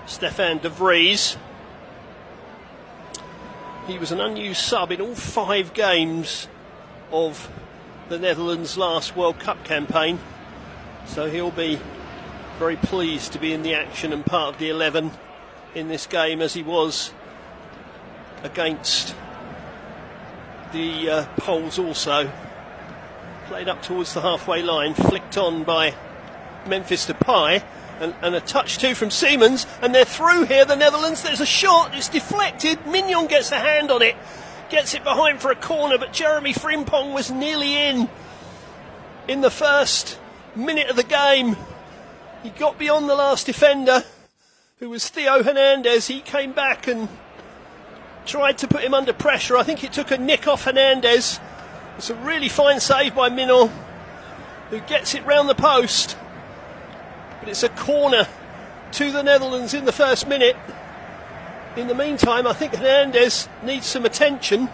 Stefan de Vries. He was an unused sub in all 5 games of the Netherlands' last World Cup campaign, so he'll be very pleased to be in the action and part of the 11 in this game, as he was against the Poles also. Played up towards the halfway line, flicked on by Memphis Depay, and a touch too from Siemens, and they're through here, the Netherlands. There's a shot, it's deflected, Mignon gets a hand on it, gets it behind for a corner, but Jeremy Frimpong was nearly in the first minute of the game. He got beyond the last defender, who was Theo Hernandez. He came back and tried to put him under pressure. I think it took a nick off Hernandez. It's a really fine save by Mignon, who gets it round the post. But it's a corner to the Netherlands in the first minute. In the meantime, I think Hernandez needs some attention.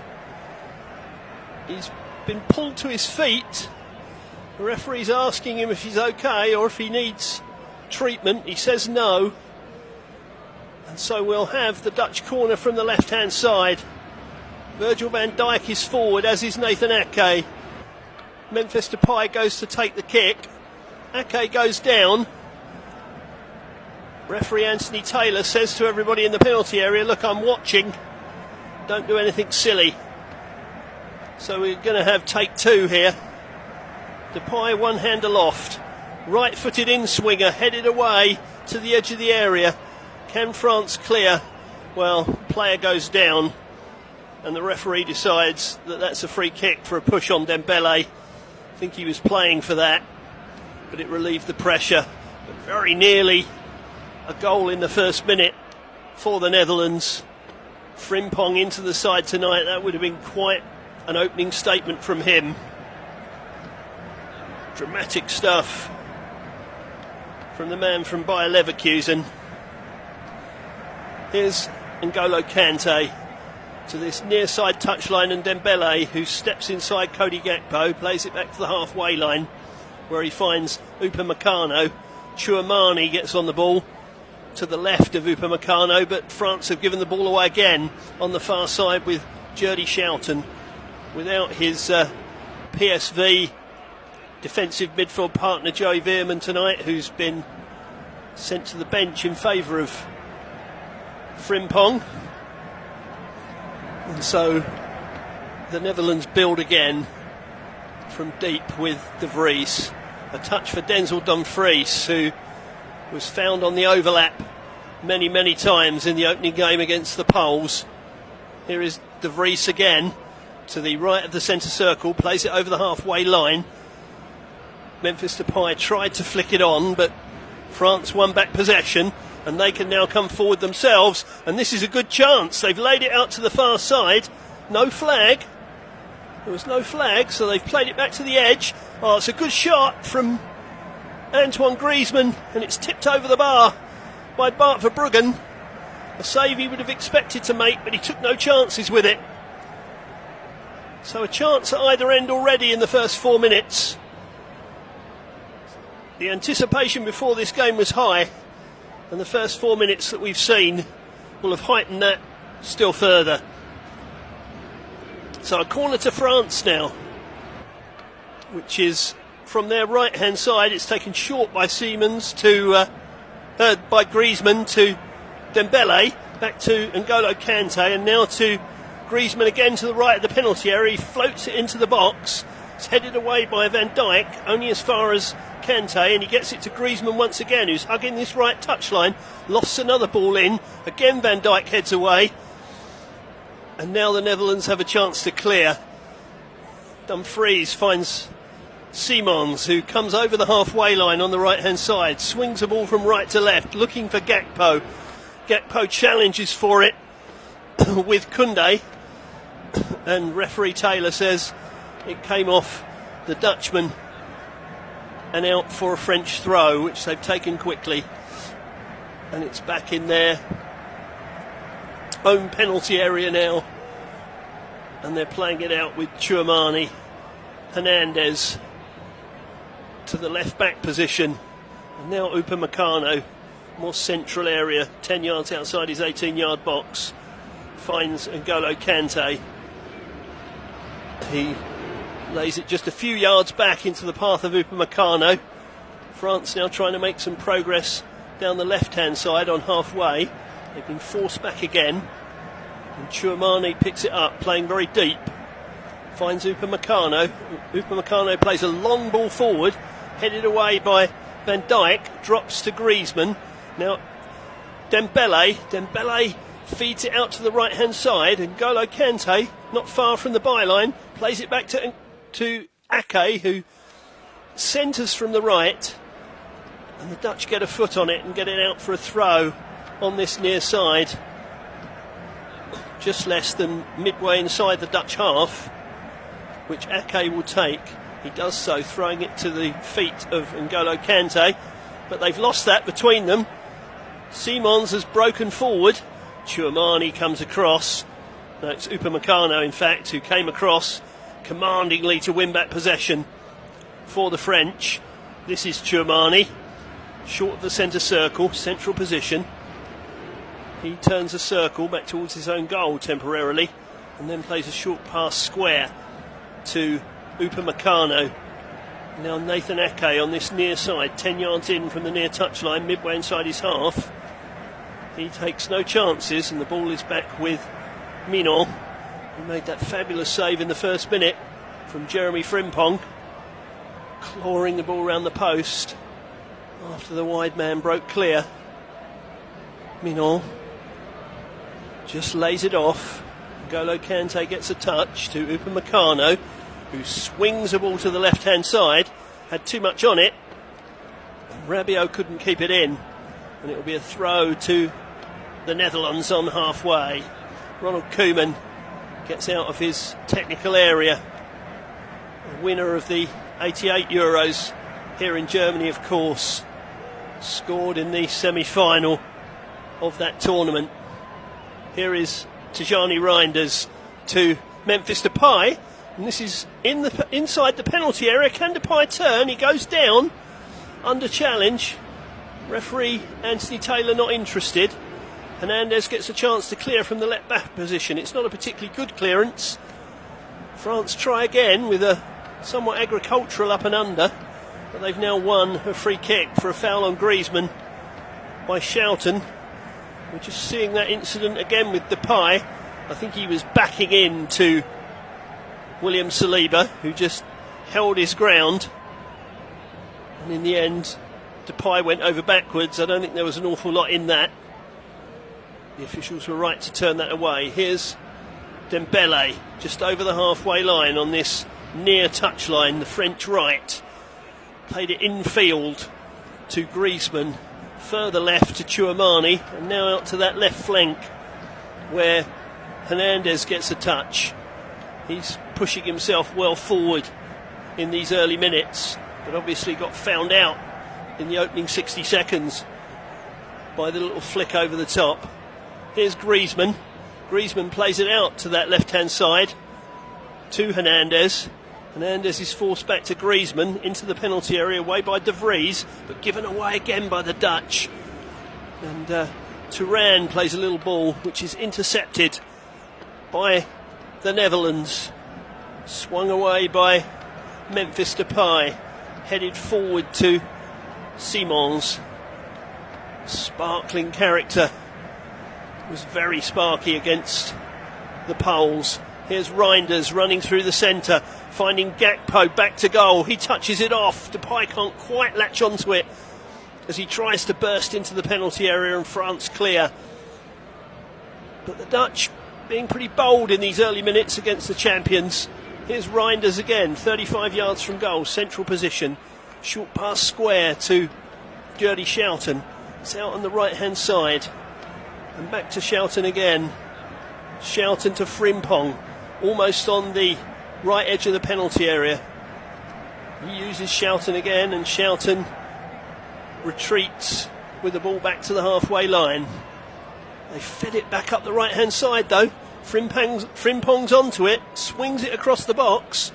He's been pulled to his feet. The referee's asking him if he's okay or if he needs treatment. He says no. And so we'll have the Dutch corner from the left-hand side. Virgil van Dijk is forward, as is Nathan Ake. Memphis Depay goes to take the kick. Ake goes down. Referee Anthony Taylor says to everybody in the penalty area, look, I'm watching, don't do anything silly. So we're going to have take 2 here. Depay one hand aloft, right-footed in-swinger, headed away to the edge of the area. Can France clear? Well, player goes down, and the referee decides that that's a free kick for a push on Dembele. I think he was playing for that, but it relieved the pressure. But very nearly a goal in the first minute for the Netherlands. Frimpong into the side tonight. That would have been quite an opening statement from him. Dramatic stuff from the man from Bayer Leverkusen. Here's N'Golo Kante to this near side touchline, and Dembele, who steps inside Cody Gakpo, plays it back to the halfway line where he finds Upamecano. Tchouameni gets on the ball to the left of Upamecano, but France have given the ball away again on the far side with Jordi Schouten. Without his PSV defensive midfield partner Joey Veerman tonight, who's been sent to the bench in favour of Frimpong. And so the Netherlands build again from deep with De Vries. A touch for Denzel Dumfries, who was found on the overlap many times in the opening game against the Poles. Here is De Vries again to the right of the centre circle, plays it over the halfway line. Memphis Depay tried to flick it on, but France won back possession, and they can now come forward themselves, and this is a good chance. They've laid it out to the far side. No flag. There was no flag, so they've played it back to the edge. Oh, it's a good shot from Antoine Griezmann, and it's tipped over the bar by Bart Verbruggen. A save he would have expected to make, but he took no chances with it. So a chance at either end already in the first 4 minutes. The anticipation before this game was high, and the first 4 minutes that we've seen will have heightened that still further. So a corner to France now, which is from their right hand side. It's taken short by Siemens to by Griezmann to Dembele, back to N'Golo Kante, and now to Griezmann again to the right of the penalty area. He floats it into the box. It's headed away by Van Dijk, only as far as Kante, and he gets it to Griezmann once again, who's hugging this right touchline. Lost another ball in. Again Van Dijk heads away. And now the Netherlands have a chance to clear. Dumfries finds Simons, who comes over the halfway line on the right-hand side, swings the ball from right to left, looking for Gakpo. Gakpo challenges for it with Koundé, and referee Taylor says it came off the Dutchman and out for a French throw, which they've taken quickly. And it's back in their own penalty area now, and they're playing it out with Tchouameni. Hernandez to the left back position, and now Upamecano more central area, 10 yards outside his 18-yard box. Finds N'Golo Kante. He lays it just a few yards back into the path of Upamecano. France now trying to make some progress down the left-hand side on halfway. They've been forced back again. And Tchouameni picks it up, playing very deep. Finds Upamecano. Upamecano plays a long ball forward, headed away by Van Dijk, drops to Griezmann. Now Dembele feeds it out to the right-hand side, and N'Golo Kante, not far from the byline, plays it back to Ake, who centres from the right, and the Dutch get a foot on it and get it out for a throw on this near side, just less than midway inside the Dutch half, which Ake will take. He does so, throwing it to the feet of N'Golo Kante, but they've lost that between them. Simons has broken forward. Tchouameni comes across. No, it's Upamecano, in fact, who came across commandingly to win back possession for the French. This is Tchouameni, short of the centre circle, central position. He turns a circle back towards his own goal temporarily, and then plays a short pass square to Upamecano. Now Nathan Ake on this near side, 10 yards in from the near touchline, midway inside his half. He takes no chances, and the ball is back with Minon. He made that fabulous save in the first minute from Jeremy Frimpong, clawing the ball around the post after the wide man broke clear. Minon just lays it off. N'Golo Kante gets a touch to Upamecano, who swings the ball to the left-hand side, had too much on it. Rabiot couldn't keep it in, and it will be a throw to the Netherlands on halfway. Ronald Koeman gets out of his technical area. The winner of the 88 Euros here in Germany, of course, scored in the semi-final of that tournament. Here is Tijani Reinders to Memphis Depay, and this is inside the penalty area. Can Depay turn? He goes down under challenge. Referee Anthony Taylor not interested. Hernandez gets a chance to clear from the left back position. It's not a particularly good clearance. France try again with a somewhat agricultural up and under, but they've now won a free kick for a foul on Griezmann by Schouten. We're just seeing that incident again with Depay. I think he was backing into William Saliba, who just held his ground, and in the end Depay went over backwards. I don't think there was an awful lot in that. The officials were right to turn that away. Here's Dembele just over the halfway line on this near touchline, the French right. Played it infield to Griezmann, further left to Tchouameni, and now out to that left flank where Hernandez gets a touch. He's pushing himself well forward in these early minutes, but obviously got found out in the opening 60 seconds by the little flick over the top. Here's Griezmann. Griezmann plays it out to that left-hand side to Hernandez. Hernandez is forced back to Griezmann into the penalty area, away by De Vries, but given away again by the Dutch. And Thuram plays a little ball which is intercepted by the Netherlands. Swung away by Memphis Depay, headed forward to Simons. Sparkling character. Was very sparky against the Poles. Here's Reinders running through the centre, finding Gakpo back to goal. He touches it off. Depay can't quite latch onto it as he tries to burst into the penalty area, and France clear. But the Dutch being pretty bold in these early minutes against the champions. Here's Reinders again, 35 yards from goal, central position. Short pass square to Gerdie Schouten. It's out on the right-hand side. And back to Schouten again. Schouten to Frimpong, almost on the right edge of the penalty area. He uses Schouten again, and Schouten retreats with the ball back to the halfway line. They fed it back up the right-hand side though. Frimpong's onto it, swings it across the box.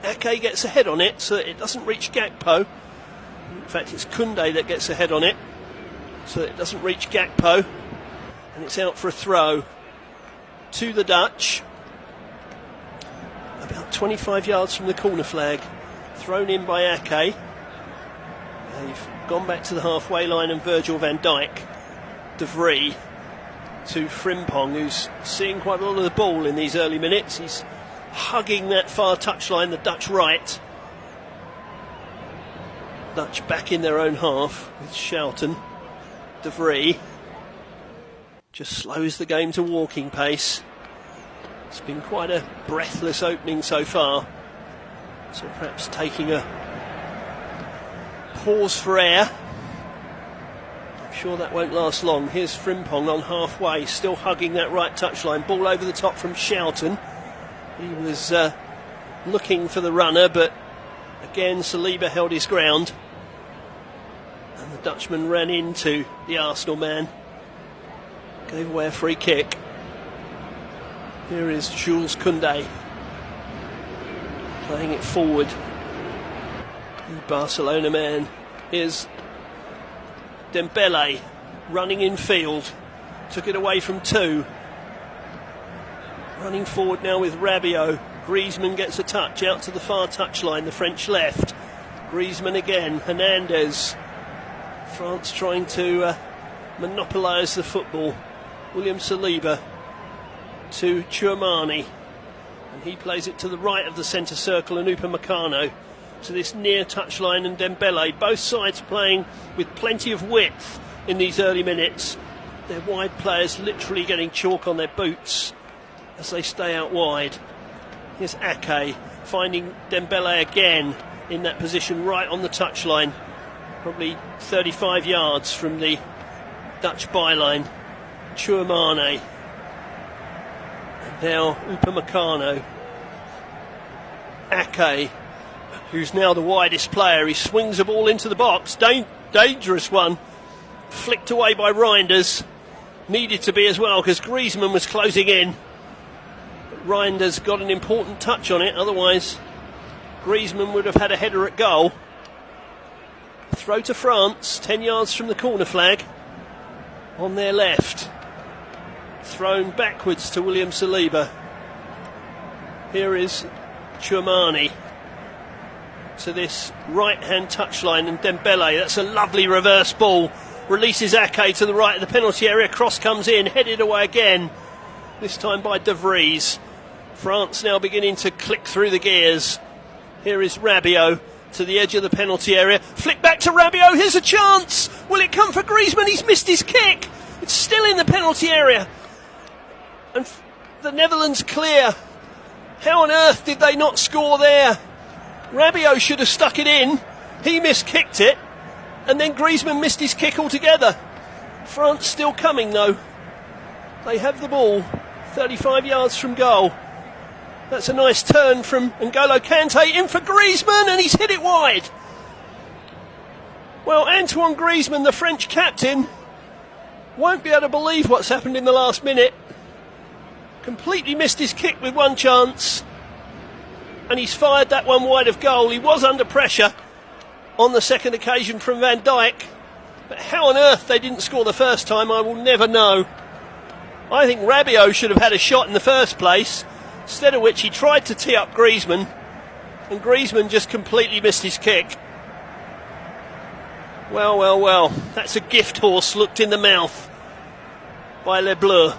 Ake gets a head on it so that it doesn't reach Gakpo. In fact, it's Koundé that gets a head on it. so that it doesn't reach Gakpo, and it's out for a throw to the Dutch. About 25 yards from the corner flag, thrown in by Ake. They've gone back to the halfway line, and Virgil van Dijk, De Vries to Frimpong, who's seeing quite a lot of the ball in these early minutes. He's hugging that far touchline, the Dutch right. Dutch back in their own half with Schouten. De Vries just slows the game to walking pace. It's been quite a breathless opening so far, so perhaps taking a pause for air. I'm sure that won't last long. Here's Frimpong on halfway, still hugging that right touchline. Ball over the top from Schouten. He was looking for the runner, but again Saliba held his ground, and the Dutchman ran into the Arsenal man, gave away a free kick. Here is Jules Koundé playing it forward, the Barcelona man. Here's Dembele running in field, took it away from two. Running forward now with Rabiot. Griezmann gets a touch out to the far touchline, the French left. Griezmann again, Hernandez. France trying to monopolise the football. William Saliba to Tchouamani, and he plays it to the right of the centre circle, and Upamecano to this near touchline, and Dembele. Both sides playing with plenty of width in these early minutes. Their wide players literally getting chalk on their boots as they stay out wide. Here's Ake finding Dembele again in that position right on the touchline, probably 35 yards from the Dutch byline. Tchouamani, and now Upamecano. Ake, who's now the widest player, he swings the ball into the box. Dangerous one, flicked away by Reinders. Needed to be as well, because Griezmann was closing in. Reinders got an important touch on it, otherwise Griezmann would have had a header at goal. Throw to France, 10 yards from the corner flag, on their left. Thrown backwards to William Saliba. Here is Tchouamani to this right-hand touchline, and Dembele, that's a lovely reverse ball. Releases Ake to the right of the penalty area, cross comes in, headed away again, this time by De Vries. France now beginning to click through the gears. Here is Rabiot to the edge of the penalty area. Flick back to Rabiot, here's a chance! Will it come for Griezmann? He's missed his kick! It's still in the penalty area. And the Netherlands clear. How on earth did they not score there? Rabiot should have stuck it in. He miskicked it. And then Griezmann missed his kick altogether. France still coming though. They have the ball 35 yards from goal. That's a nice turn from N'Golo Kante in for Griezmann, and he's hit it wide. Well, Antoine Griezmann, the French captain, won't be able to believe what's happened in the last minute. Completely missed his kick with one chance, and he's fired that one wide of goal. He was under pressure on the second occasion from Van Dijk, but how on earth they didn't score the first time, I will never know. I think Rabiot should have had a shot in the first place, instead of which he tried to tee up Griezmann, and Griezmann just completely missed his kick. Well, well, well, that's a gift horse looked in the mouth by Les Bleus,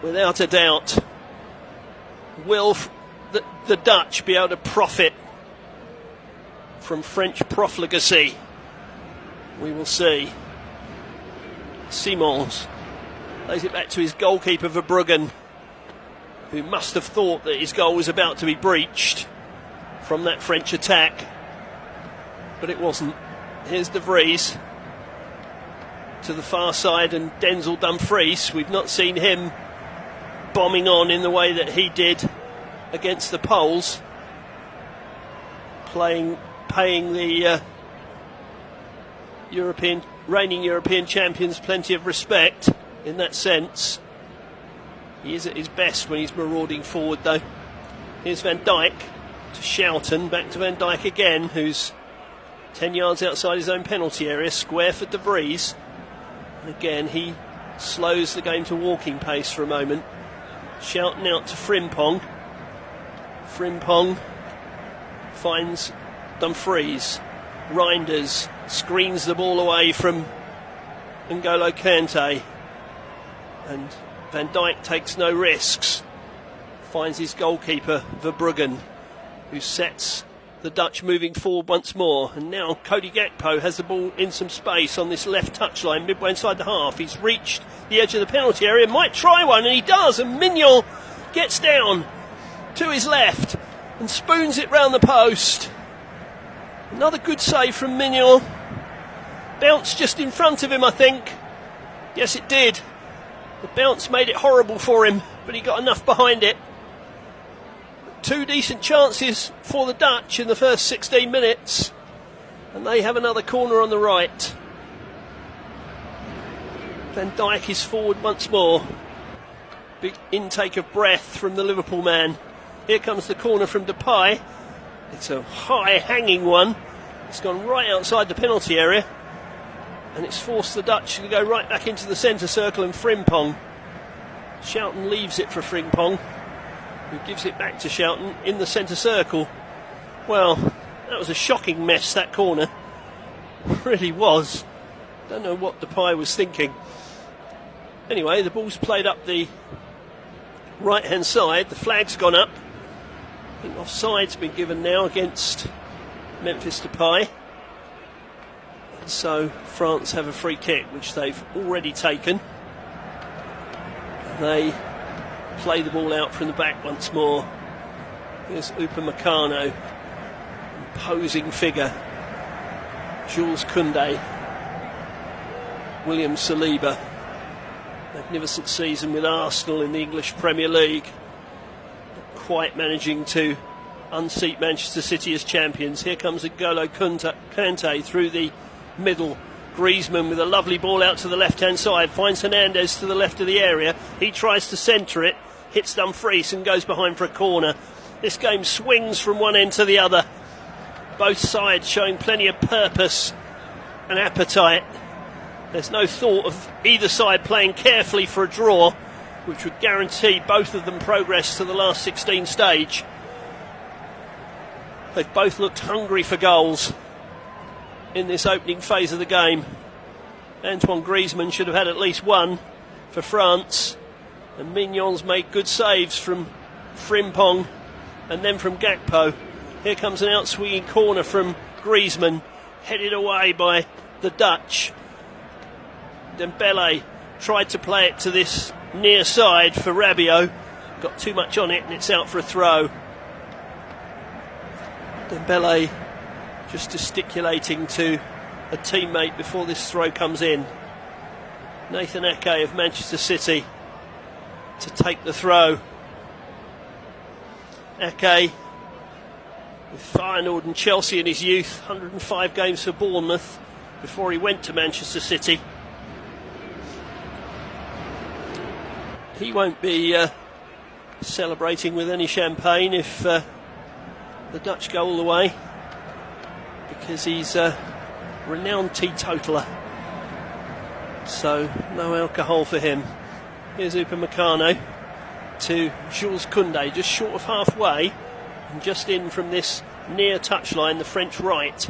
without a doubt. Will the Dutch be able to profit from French profligacy? We will see. Simons lays it back to his goalkeeper Verbruggen, who must have thought that his goal was about to be breached from that French attack, but it wasn't. Here's De Vries to the far side, and Denzel Dumfries, we've not seen him bombing on in the way that he did against the Poles, paying the reigning European champions plenty of respect in that sense. He is at his best when he's marauding forward though. Here's Van Dijk to Schouten, back to Van Dijk again, who's 10 yards outside his own penalty area, square for De Vries. And again, he slows the game to walking pace for a moment. Shouting out to Frimpong. Frimpong finds Dumfries. Reinders screens the ball away from N'Golo Kante. And Van Dijk takes no risks. Finds his goalkeeper, Verbruggen, who sets the Dutch moving forward once more. And now Cody Gakpo has the ball in some space on this left touchline, midway inside the half. He's reached the edge of the penalty area, might try one, and he does. And Mignon gets down to his left and spoons it round the post. Another good save from Mignon. Bounced just in front of him, I think. Yes, it did. The bounce made it horrible for him, but he got enough behind it. Two decent chances for the Dutch in the first 16 minutes, and they have another corner on the right. Van Dijk is forward once more. Big intake of breath from the Liverpool man. Here comes the corner from Depay. It's a high hanging one. It's gone right outside the penalty area, and it's forced the Dutch to go right back into the centre circle, and Frimpong. Schouten leaves it for Frimpong, who gives it back to Schouten in the centre circle. Well, that was a shocking mess, that corner. It really was. Don't know what Depay was thinking. Anyway, the ball's played up the right-hand side. The flag's gone up. I think offside's been given now against Memphis Depay. And so France have a free kick, which they've already taken. They play the ball out from the back once more. Here's Upamecano, imposing figure. Jules Koundé, William Saliba. Magnificent season with Arsenal in the English Premier League. Not quite managing to unseat Manchester City as champions. Here comes N'Golo Kante through the middle. Griezmann with a lovely ball out to the left-hand side, finds Hernandez to the left of the area. He tries to centre it, hits Dumfries and goes behind for a corner. This game swings from one end to the other. Both sides showing plenty of purpose and appetite. There's no thought of either side playing carefully for a draw, which would guarantee both of them progress to the last 16 stage. They've both looked hungry for goals in this opening phase of the game. Antoine Griezmann should have had at least one for France, and Mignon's made good saves from Frimpong and then from Gakpo. Here comes an out-swinging corner from Griezmann, headed away by the Dutch. Dembele tried to play it to this near side for Rabiot, got too much on it and it's out for a throw. Dembele just gesticulating to a teammate before this throw comes in. Nathan Ake of Manchester City to take the throw. Ake, with Feyenoord and Chelsea in his youth, 105 games for Bournemouth before he went to Manchester City. He won't be celebrating with any champagne if the Dutch go all the way, because he's a renowned teetotaler, so no alcohol for him. Here's Upamecano to Jules Koundé, just short of halfway and just in from this near touchline, the French right.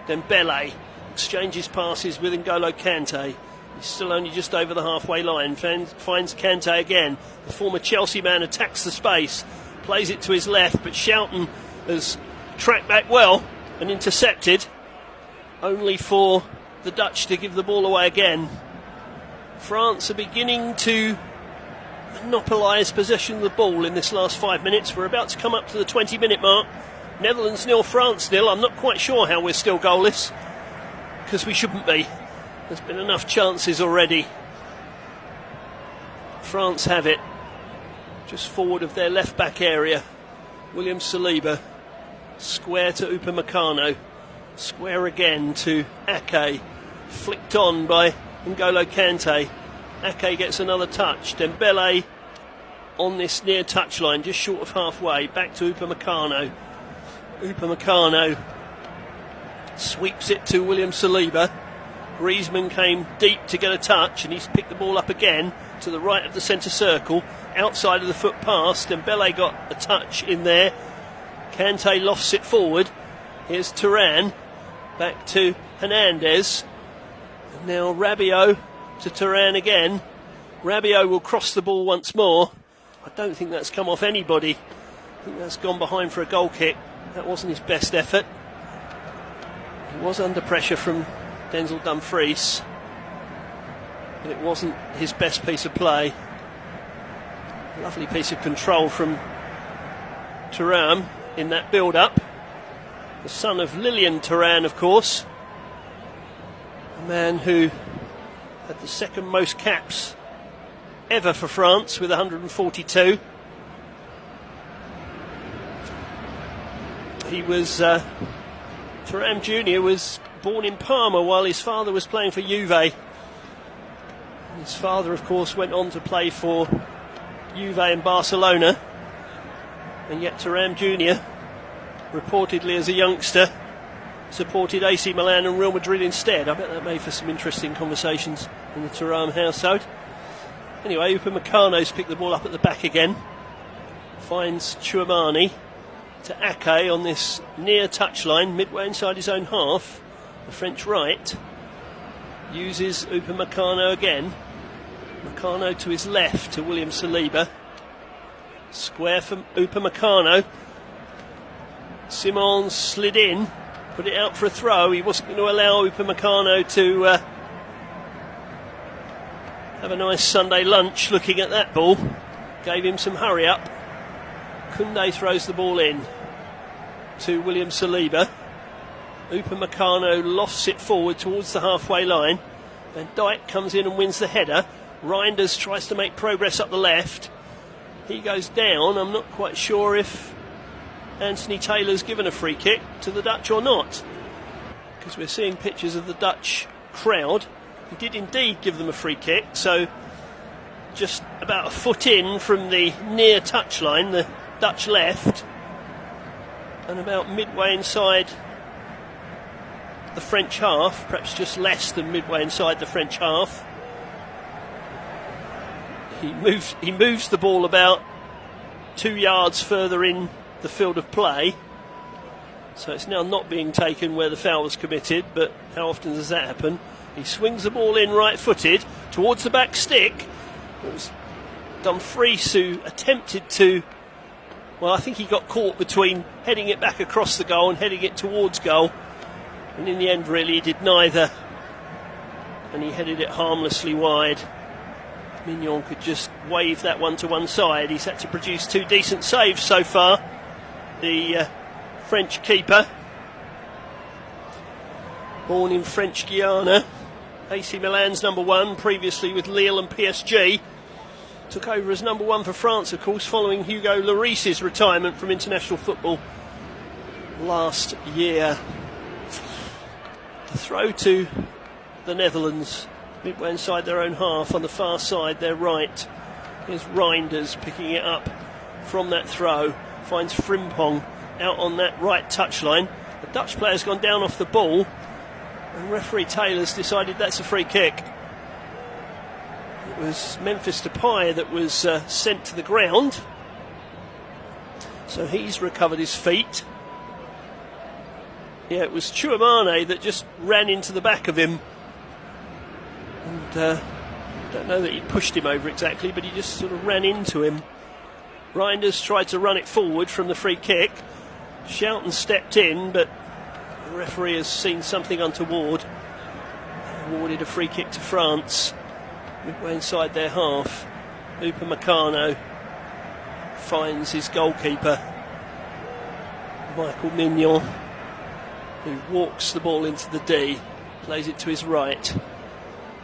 Dembele exchanges passes with N'Golo Kante. He's still only just over the halfway line. Finds Kante again. The former Chelsea man attacks the space, plays it to his left, but Schouten has tracked back well and intercepted, only for the Dutch to give the ball away again. France are beginning to monopolise possession of the ball in this last 5 minutes. We're about to come up to the 20-minute mark. Netherlands 0, France 0. I'm not quite sure how we're still goalless, because we shouldn't be. There's been enough chances already. France have it just forward of their left back area. William Saliba, square to Upamecano, square again to Ake, flicked on by N'Golo Kante. Ake gets another touch. Dembele on this near touchline, just short of halfway, back to Upamecano. Upamecano sweeps it to William Saliba. Griezmann came deep to get a touch, and he's picked the ball up again to the right of the centre circle, outside of the foot pass. Dembele got a touch in there. Kante lofts it forward. Here's Thuram, back to Hernandez. And now Rabiot to Thuram again. Rabiot will cross the ball once more. I don't think that's come off anybody. I think that's gone behind for a goal kick. That wasn't his best effort. He was under pressure from Denzel Dumfries, but it wasn't his best piece of play. Lovely piece of control from Thuram in that build-up. The son of Lilian Thuram, of course. A man who had the second most caps ever for France with 142. He was Thuram Jr. was born in Parma while his father was playing for Juve. His father, of course, went on to play for Juve and Barcelona, and yet Thuram Jr., reportedly as a youngster, supported AC Milan and Real Madrid instead. I bet that made for some interesting conversations in the Thuram household. Anyway, Upamecano's picked the ball up at the back again. Finds Tchouameni to Ake on this near touchline, midway inside his own half. The French right uses Upamecano again. Meccano to his left to William Saliba. Square from Upamecano. Simons slid in, put it out for a throw. He wasn't going to allow Upamecano to have a nice Sunday lunch looking at that ball. Gave him some hurry up. Koundé throws the ball in to William Saliba. Upamecano lofts it forward towards the halfway line. Van Dijk comes in and wins the header. Reinders tries to make progress up the left. He goes down. I'm not quite sure if Anthony Taylor's given a free kick to the Dutch or not, because we're seeing pictures of the Dutch crowd. He did indeed give them a free kick, so just about a foot in from the near touchline, the Dutch left, and about midway inside the French half, perhaps just less than midway inside the French half. He moves the ball about 2 yards further in the field of play, so it's now not being taken where the foul was committed, but how often does that happen? He swings the ball in right-footed towards the back stick. It was Dumfries who attempted to, well, I think he got caught between heading it back across the goal and heading it towards goal, and in the end really he did neither, and he headed it harmlessly wide. Mignon could just wave that one to one side. He's had to produce two decent saves so far, the French keeper, born in French Guiana, AC Milan's number one, previously with Lille and PSG. Took over as number one for France, of course, following Hugo Lloris's retirement from international football last year. The throw to the Netherlands, midway inside their own half on the far side, their right. Here's Reinders picking it up from that throw. Finds Frimpong out on that right touchline. The Dutch player's gone down off the ball, and referee Taylor's decided that's a free kick. It was Memphis Depay that was sent to the ground, so he's recovered his feet. Yeah, it was Tchouameni that just ran into the back of him, and I don't know that he pushed him over exactly, but he just sort of ran into him. Reinders tried to run it forward from the free kick. Schouten stepped in, but the referee has seen something untoward. Awarded a free kick to France, midway inside their half. Upamecano finds his goalkeeper, Michael Mignon, who walks the ball into the D, plays it to his right.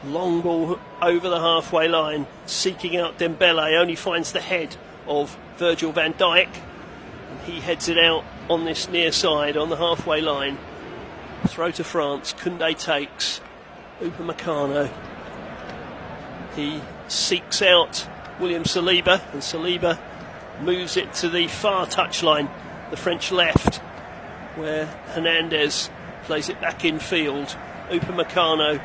Long ball over the halfway line, seeking out Dembele, only finds the head of Virgil van Dijk, and he heads it out on this near side on the halfway line. Throw to France. Koundé takes. Upamecano. He seeks out William Saliba, and Saliba moves it to the far touchline, the French left, where Hernandez plays it back in field. Upamecano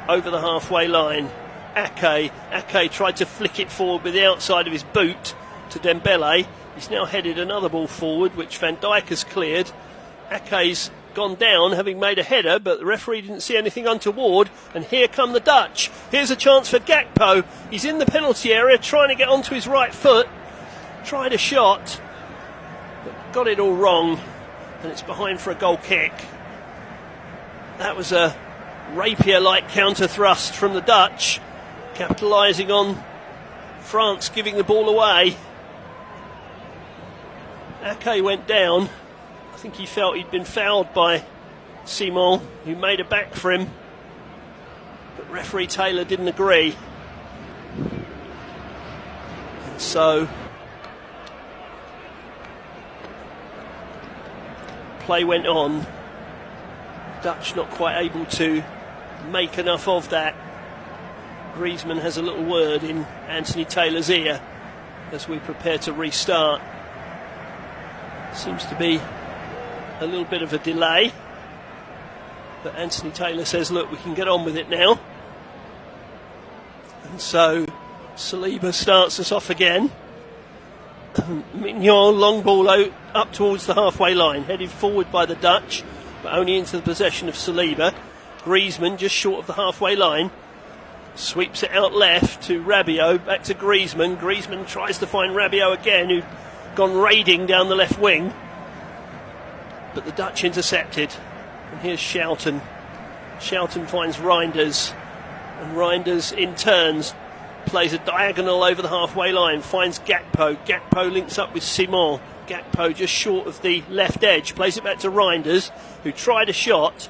over the halfway line. Ake tried to flick it forward with the outside of his boot to Dembele. He's now headed another ball forward, which Van Dijk has cleared. Ake's gone down, having made a header, but the referee didn't see anything untoward. And here come the Dutch. Here's a chance for Gakpo. He's in the penalty area, trying to get onto his right foot. Tried a shot, but got it all wrong. And it's behind for a goal kick. That was a rapier-like counter thrust from the Dutch, capitalising on France giving the ball away. Ake went down. I think he felt he'd been fouled by Simon, who made a back for him. But referee Taylor didn't agree. And so play went on. Dutch not quite able to make enough of that. Griezmann has a little word in Anthony Taylor's ear as we prepare to restart. Seems to be a little bit of a delay, but Anthony Taylor says, look, we can get on with it now. And so Saliba starts us off again. Mignon, long ball out, up towards the halfway line, headed forward by the Dutch, but only into the possession of Saliba. Griezmann just short of the halfway line, sweeps it out left to Rabiot, back to Griezmann. Griezmann tries to find Rabiot again, who'd gone raiding down the left wing, but the Dutch intercepted. And here's Schouten. Schouten finds Reinders, and Reinders in turns plays a diagonal over the halfway line, finds Gakpo. Gakpo links up with Simon. Gakpo just short of the left edge, plays it back to Reinders, who tried a shot,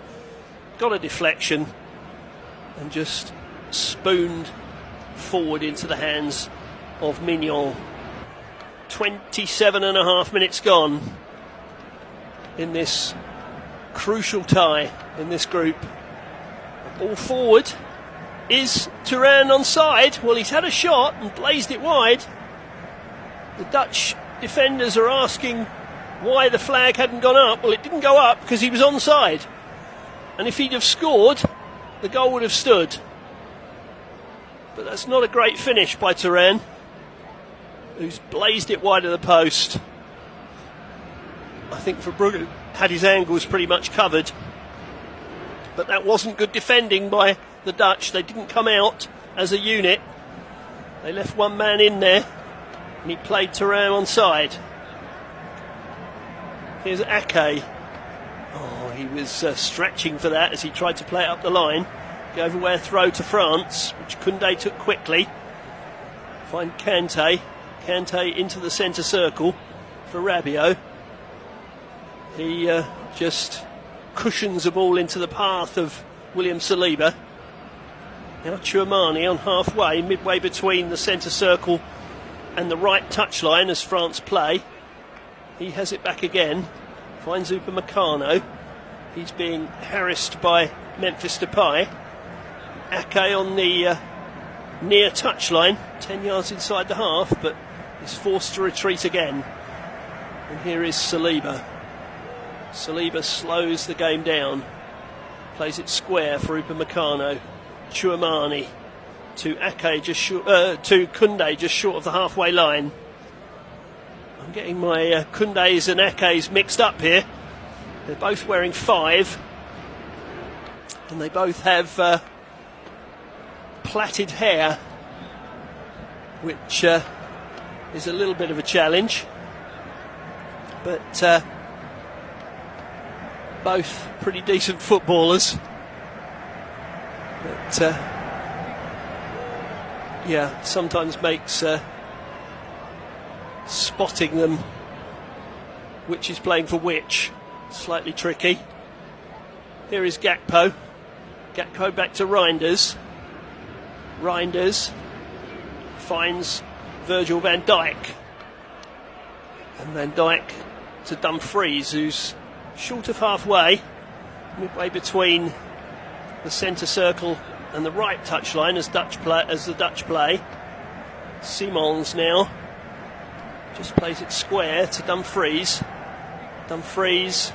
got a deflection, and just spooned forward into the hands of Mignon. 27.5 minutes gone in this crucial tie in this group. Ball forward. Is Thuram onside? Well, he's had a shot and blazed it wide. The Dutch defenders are asking why the flag hadn't gone up. Well, it didn't go up because he was onside. And if he'd have scored, the goal would have stood. But that's not a great finish by Thuram, who's blazed it wide of the post. I think Verbrugge had his angles pretty much covered. But that wasn't good defending by the Dutch. They didn't come out as a unit. They left one man in there, and he played Thuram onside. Here's Ake. Oh, he was stretching for that as he tried to play it up the line. Gave away a throw to France, which Koundé took quickly. Find Kante. Kante into the centre circle for Rabiot. He just cushions the ball into the path of William Saliba. Now Tchouameni on halfway, midway between the centre circle and the right touchline as France play. He has it back again. Finds Upamecano. He's being harassed by Memphis Depay. Ake on the near touchline, 10 yards inside the half, but is forced to retreat again. And here is Saliba. Saliba slows the game down. Plays it square for Upamecano. Tchouameni to Ake to Koundé just short of the halfway line. I'm getting my Koundés and Akes mixed up here. They're both wearing 5, and they both have plaited hair, which is a little bit of a challenge, but both pretty decent footballers. But yeah, sometimes makes spotting them, which is playing for which, slightly tricky. Here is Gakpo. Gakpo back to Reinders. Reinders finds Virgil van Dijk. And Van Dijk to Dumfries, who's short of halfway, midway between the centre circle and the right touchline as the Dutch play. Simons now just plays it square to Dumfries. Dumfries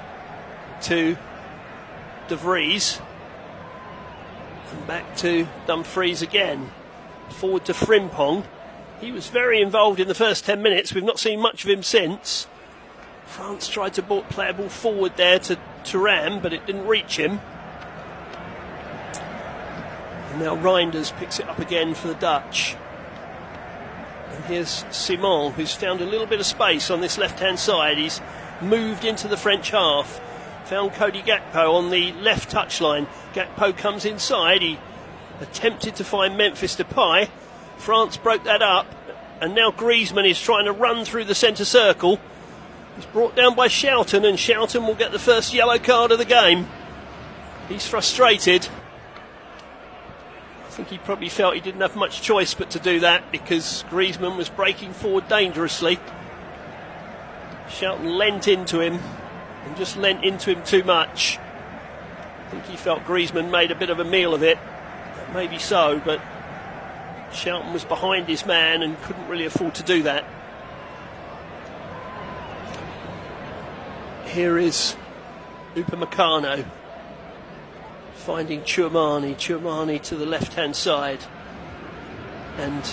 to De Vries. And back to Dumfries again. Forward to Frimpong. He was very involved in the first 10 minutes. We've not seen much of him since. France tried to play a ball forward there to Thuram, but it didn't reach him. And now Reinders picks it up again for the Dutch. And here's Simon, who's found a little bit of space on this left-hand side. He's moved into the French half. Found Cody Gakpo on the left touchline. Gakpo comes inside. He attempted to find Memphis Depay. France broke that up. And now Griezmann is trying to run through the centre circle. He's brought down by Schouten, and Schouten will get the first yellow card of the game. He's frustrated. I think he probably felt he didn't have much choice but to do that because Griezmann was breaking forward dangerously. Schouten leant into him and just leant into him too much. I think he felt Griezmann made a bit of a meal of it. Maybe so, but Schouten was behind his man and couldn't really afford to do that. Here is Upamecano finding Tchouameni to the left-hand side, and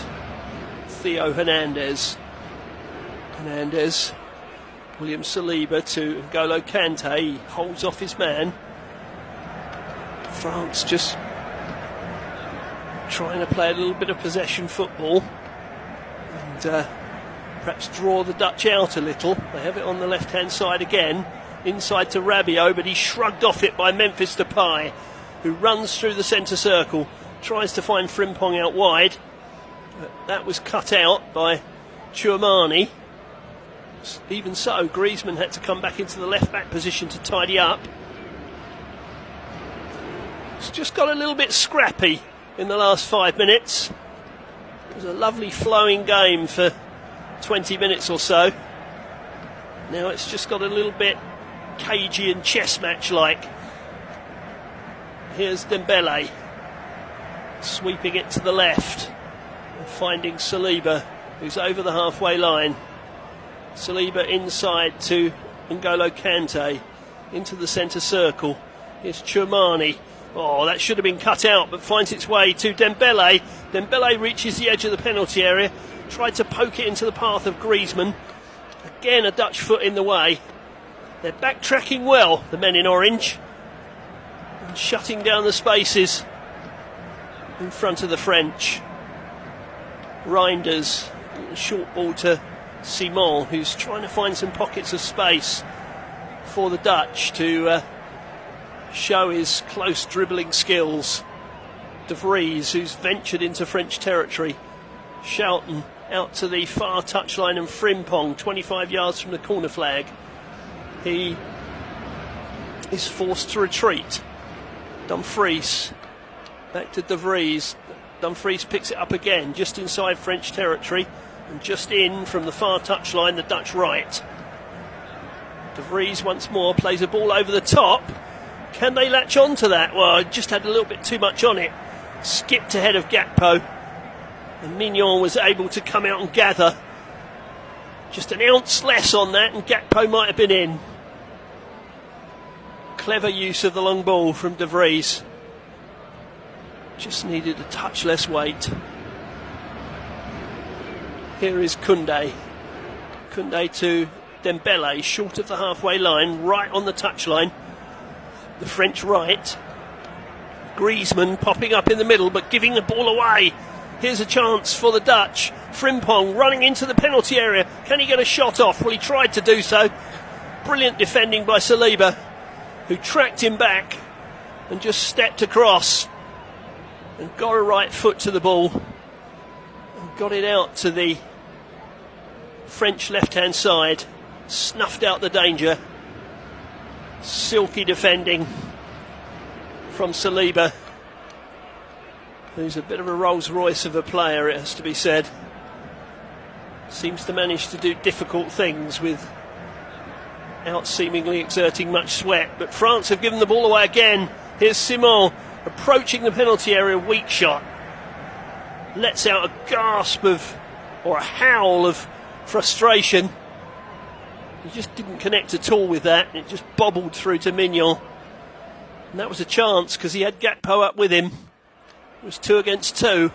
Theo Hernandez, William Saliba to N'Golo Kante. He holds off his man. France just trying to play a little bit of possession football and perhaps draw the Dutch out a little. They have it on the left-hand side again, inside to Rabiot, but he's shrugged off it by Memphis Depay, who runs through the centre circle, tries to find Frimpong out wide. But that was cut out by Tchouameni. Even so, Griezmann had to come back into the left-back position to tidy up. It's just got a little bit scrappy in the last 5 minutes. It was a lovely flowing game for 20 minutes or so. Now it's just got a little bit cagey and chess match-like. Here's Dembele sweeping it to the left and finding Saliba, who's over the halfway line. Saliba inside to N'Golo Kante into the centre circle. Here's Tchouameni. Oh, that should have been cut out, but finds its way to Dembele. Dembele reaches the edge of the penalty area, tried to poke it into the path of Griezmann. Again, a Dutch foot in the way. They're backtracking well, the men in orange, and shutting down the spaces in front of the French. Reinders, short ball to Simon, who's trying to find some pockets of space for the Dutch to show his close dribbling skills. De Vries, who's ventured into French territory. Schouten out to the far touchline, and Frimpong 25 yards from the corner flag. He is forced to retreat. Dumfries back to De Vries. Dumfries picks it up again just inside French territory and just in from the far touchline, the Dutch right. De Vries once more plays a ball over the top. Can they latch on to that? Well, it just had a little bit too much on it. Skipped ahead of Gakpo, and Mignon was able to come out and gather. Just an ounce less on that and Gakpo might have been in. Clever use of the long ball from De Vries. Just needed a touch less weight. Here is Koundé. Koundé to Dembele, short of the halfway line, right on the touchline. The French right. Griezmann popping up in the middle but giving the ball away. Here's a chance for the Dutch. Frimpong running into the penalty area. Can he get a shot off? Well, he tried to do so. Brilliant defending by Saliba, who tracked him back and just stepped across and got a right foot to the ball and got it out to the French left-hand side. Snuffed out the danger. Silky defending from Saliba, who's a bit of a Rolls Royce of a player, it has to be said. Seems to manage to do difficult things without seemingly exerting much sweat. But France have given the ball away again. Here's Simon approaching the penalty area, weak shot. Lets out a gasp of, or a howl of frustration. He just didn't connect at all with that. It just bobbled through to Mignon. And that was a chance because he had Gakpo up with him. It was 2 against 2.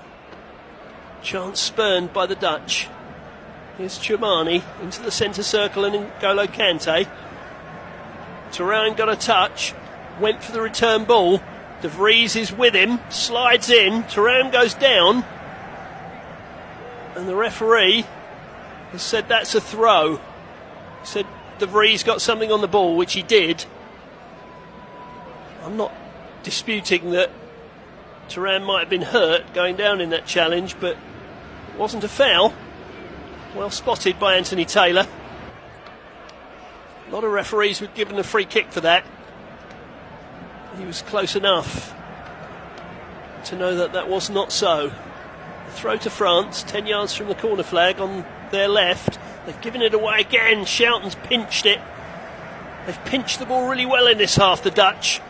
Chance spurned by the Dutch. Here's Chumani into the centre circle and N'Golo Kante. Thuram got a touch, went for the return ball. De Vries is with him, slides in, Thuram goes down, and the referee has said that's a throw. He said De Vries got something on the ball, which he did. I'm not disputing that Thuram might have been hurt going down in that challenge, but it wasn't a foul. Well spotted by Anthony Taylor. A lot of referees were given a free kick for that. He was close enough to know that that was not so. A throw to France, 10 yards from the corner flag on their left. They've given it away again. Shouten's pinched it. They've pinched the ball really well in this half, the Dutch.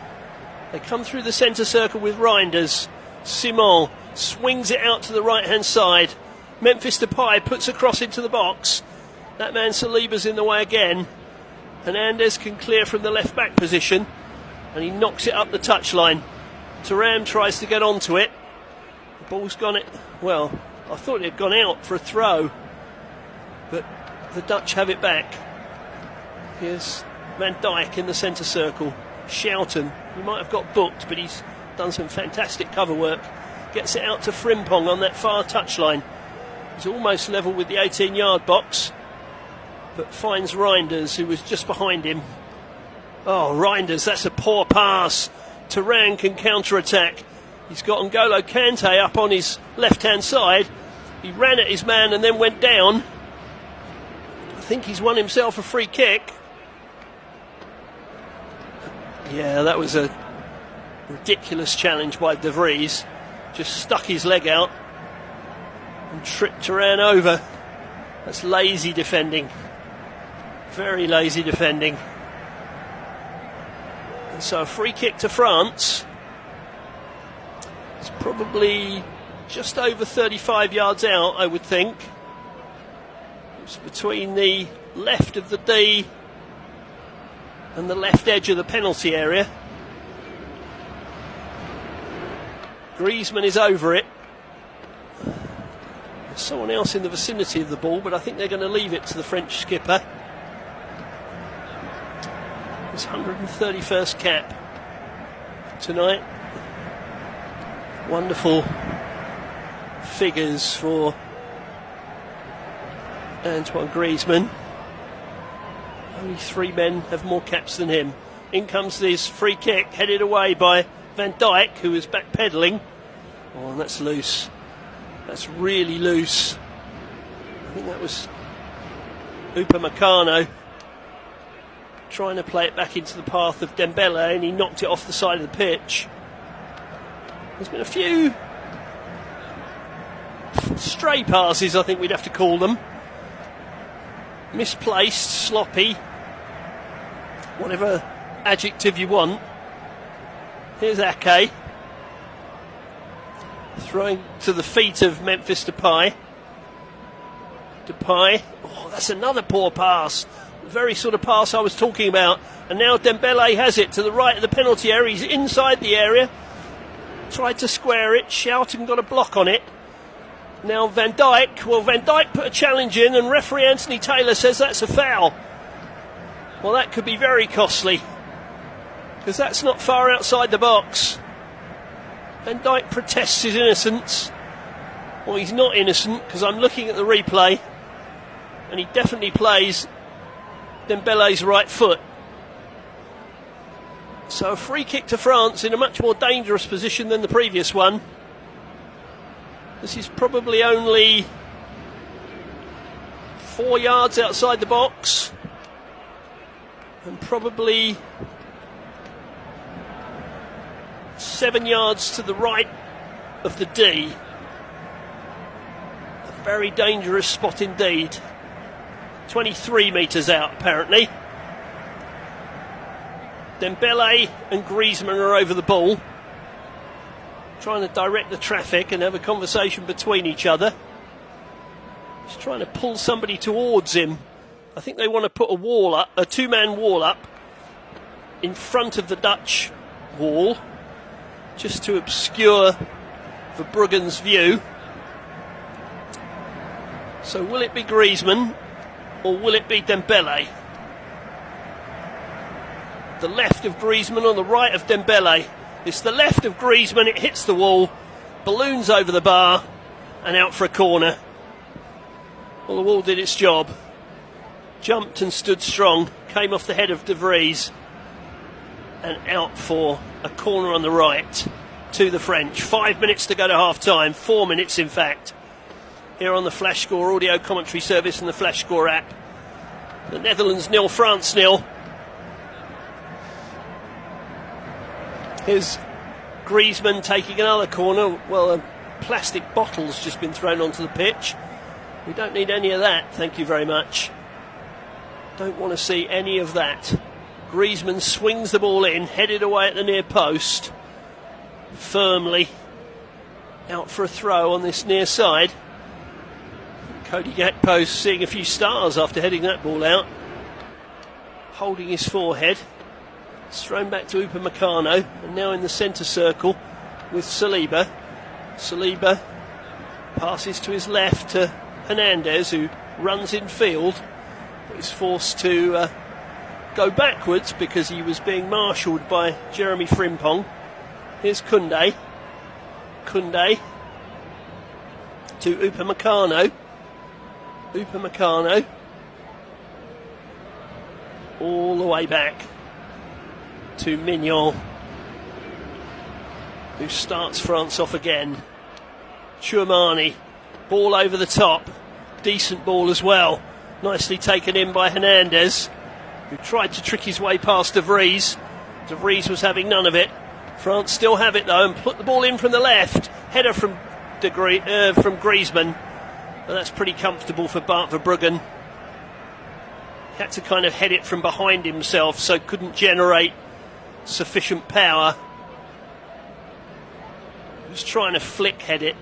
They come through the centre circle with Reinders. Simon swings it out to the right-hand side. Memphis Depay puts a cross into the box. That man Saliba's in the way again. Hernandez can clear from the left-back position, and he knocks it up the touchline. Thuram tries to get onto it. The ball's gone it. Well, I thought it had gone out for a throw, but the Dutch have it back. Here's Van Dijk in the centre circle. Schouten, he might have got booked, but he's done some fantastic cover work. Gets it out to Frimpong on that far touchline. He's almost level with the 18-yard box, but finds Reinders, who was just behind him. Oh, Reinders, that's a poor pass. Thuram can counter-attack. He's got N'Golo Kante up on his left-hand side. He ran at his man and then went down. I think he's won himself a free kick. Yeah, that was a ridiculous challenge by De Vries. Just stuck his leg out and tripped Thuram over. That's lazy defending. Very lazy defending. And so a free kick to France. It's probably just over 35 yards out, I would think. It's between the left of the D and the left edge of the penalty area. Griezmann is over it. There's someone else in the vicinity of the ball, but I think they're going to leave it to the French skipper. His 131st cap tonight. Wonderful figures for Antoine Griezmann. Only 3 men have more caps than him. In comes this free kick, headed away by Van Dijk, who is backpedaling. Oh, and that's loose. That's really loose. I think that was Upamecano trying to play it back into the path of Dembele, and he knocked it off the side of the pitch. There's been a few stray passes, I think we'd have to call them. Misplaced, sloppy, whatever adjective you want. Here's Ake, throwing to the feet of Memphis Depay. Depay, oh, that's another poor pass. The very sort of pass I was talking about. And now Dembele has it to the right of the penalty area. He's inside the area. Tried to square it. Schouten got a block on it. Now Van Dijk. Well, Van Dijk put a challenge in, and referee Anthony Taylor says that's a foul. Well, that could be very costly, because that's not far outside the box. Van Dijk protests his innocence. Well, he's not innocent, because I'm looking at the replay, and he definitely plays Dembele's right foot. So a free kick to France in a much more dangerous position than the previous one. This is probably only 4 yards outside the box, and probably 7 yards to the right of the D. A very dangerous spot indeed. 23 metres out, apparently. Dembele and Griezmann are over the ball, trying to direct the traffic and have a conversation between each other. He's trying to pull somebody towards him. I think they want to put a wall up, a 2-man wall up in front of the Dutch wall, just to obscure Verbruggen's view. So will it be Griezmann or will it be Dembele? The left of Griezmann on the right of Dembele. It's the left of Griezmann, it hits the wall, balloons over the bar and out for a corner. Well, the wall did its job. Jumped and stood strong, came off the head of De Vries and out for a corner on the right to the French. 5 minutes to go to half time, 4 minutes in fact. Here on the Flash Score audio commentary service and the Flash Score app. The Netherlands 0, France 0. Here's Griezmann taking another corner. Well, a plastic bottle's just been thrown onto the pitch. We don't need any of that, thank you very much. Don't want to see any of that. Griezmann swings the ball in, headed away at the near post. Firmly out for a throw on this near side. Cody Gakpo seeing a few stars after heading that ball out. Holding his forehead. It's thrown back to Upamecano, and now in the centre circle with Saliba. Saliba passes to his left to Hernandez, who runs in field. He's forced to go backwards because he was being marshalled by Jeremy Frimpong. Here's Koundé. Koundé to Upamecano. Upamecano all the way back to Mignon, who starts France off again. Tchouameni, ball over the top, decent ball as well, nicely taken in by Hernandez, who tried to trick his way past De Vries. De Vries was having none of it. France still have it though and put the ball in from the left. Header from Griezmann, but that's pretty comfortable for Bart Verbruggen. He had to kind of head it from behind himself, so couldn't generate sufficient power. He was trying to flick head it,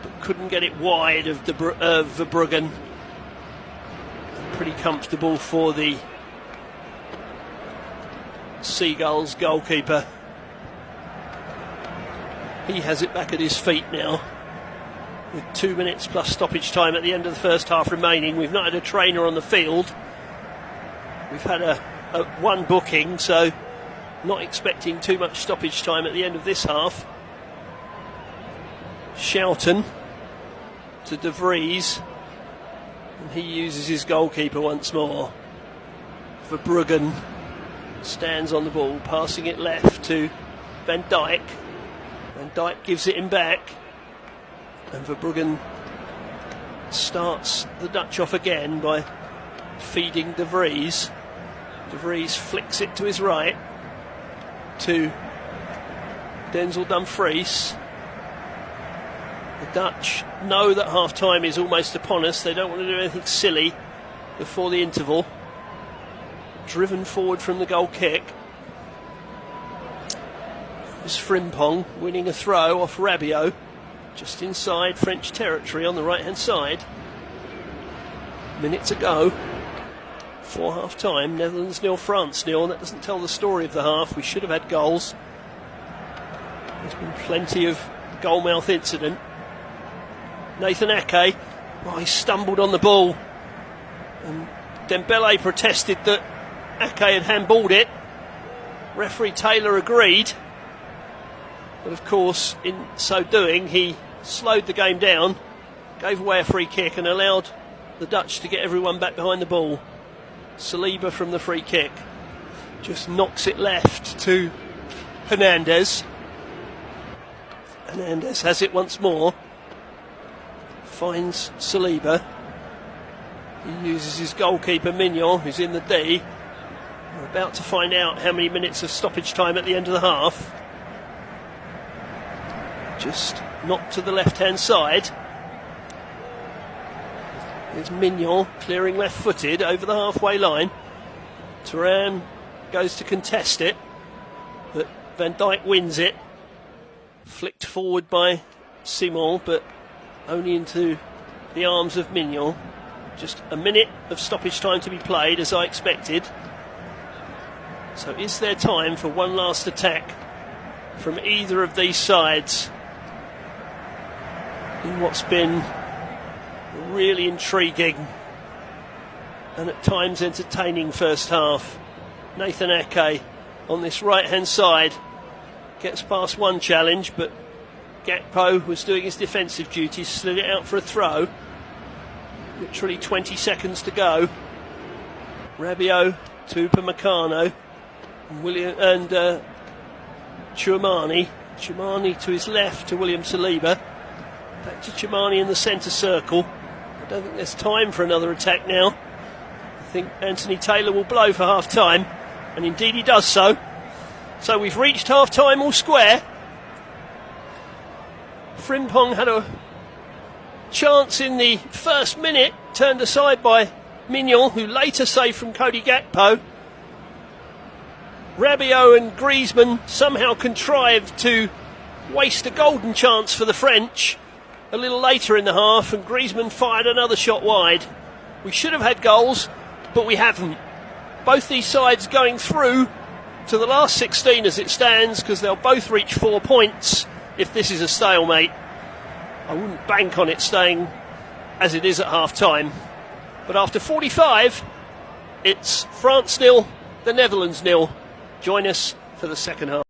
but couldn't get it wide of Verbruggen. Pretty comfortable for the Seagulls goalkeeper. He has it back at his feet now, with 2 minutes plus stoppage time at the end of the first half remaining. We've not had a trainer on the field. We've had a one booking, so not expecting too much stoppage time at the end of this half. Schouten to De Vries, and he uses his goalkeeper once more. Verbruggen stands on the ball, passing it left to Van Dijk. Van Dijk gives it him back, and Verbruggen starts the Dutch off again by feeding De Vries. De Vries flicks it to his right to Denzel Dumfries. The Dutch know that half-time is almost upon us. They don't want to do anything silly before the interval. Driven forward from the goal kick. It's Frimpong winning a throw off Rabiot, just inside French territory on the right-hand side. Minute to go for half-time. Netherlands 0, France 0. That doesn't tell the story of the half. We should have had goals. There's been plenty of goal-mouth incident. Nathan Ake, he stumbled on the ball, and Dembele protested that Ake had handballed it. Referee Taylor agreed, but of course in so doing he slowed the game down, gave away a free kick and allowed the Dutch to get everyone back behind the ball. Saliba from the free kick just knocks it left to Hernandez. Hernandez has it once more, finds Saliba. He uses his goalkeeper Mignon, who's in the D. We're about to find out how many minutes of stoppage time at the end of the half. Just knocked to the left-hand side. Here's Mignon clearing left-footed over the halfway line. Thuram goes to contest it, but Van Dijk wins it. Flicked forward by Simon, but only into the arms of Mignon. Just a minute of stoppage time to be played, as I expected. So is there time for one last attack from either of these sides? in what's been a really intriguing and at times entertaining first half. Nathan Ake on this right hand side gets past one challenge, but Gakpo was doing his defensive duties, slid it out for a throw. Literally 20 seconds to go. Rabiot to Upamecano and Tchouameni. Tchouameni to his left to William Saliba. Back to Tchouameni in the centre circle. I don't think there's time for another attack now. I think Anthony Taylor will blow for half time, and indeed he does so. So we've reached half time all square. Frimpong had a chance in the first minute, turned aside by Mignon, who later saved from Cody Gakpo. Rabiot and Griezmann somehow contrived to waste a golden chance for the French a little later in the half, and Griezmann fired another shot wide. We should have had goals, but we haven't. Both these sides going through to the last 16 as it stands, because they'll both reach 4 points if this is a stalemate. I wouldn't bank on it staying as it is at half time. But after 45, it's France 0, the Netherlands 0. Join us for the second half.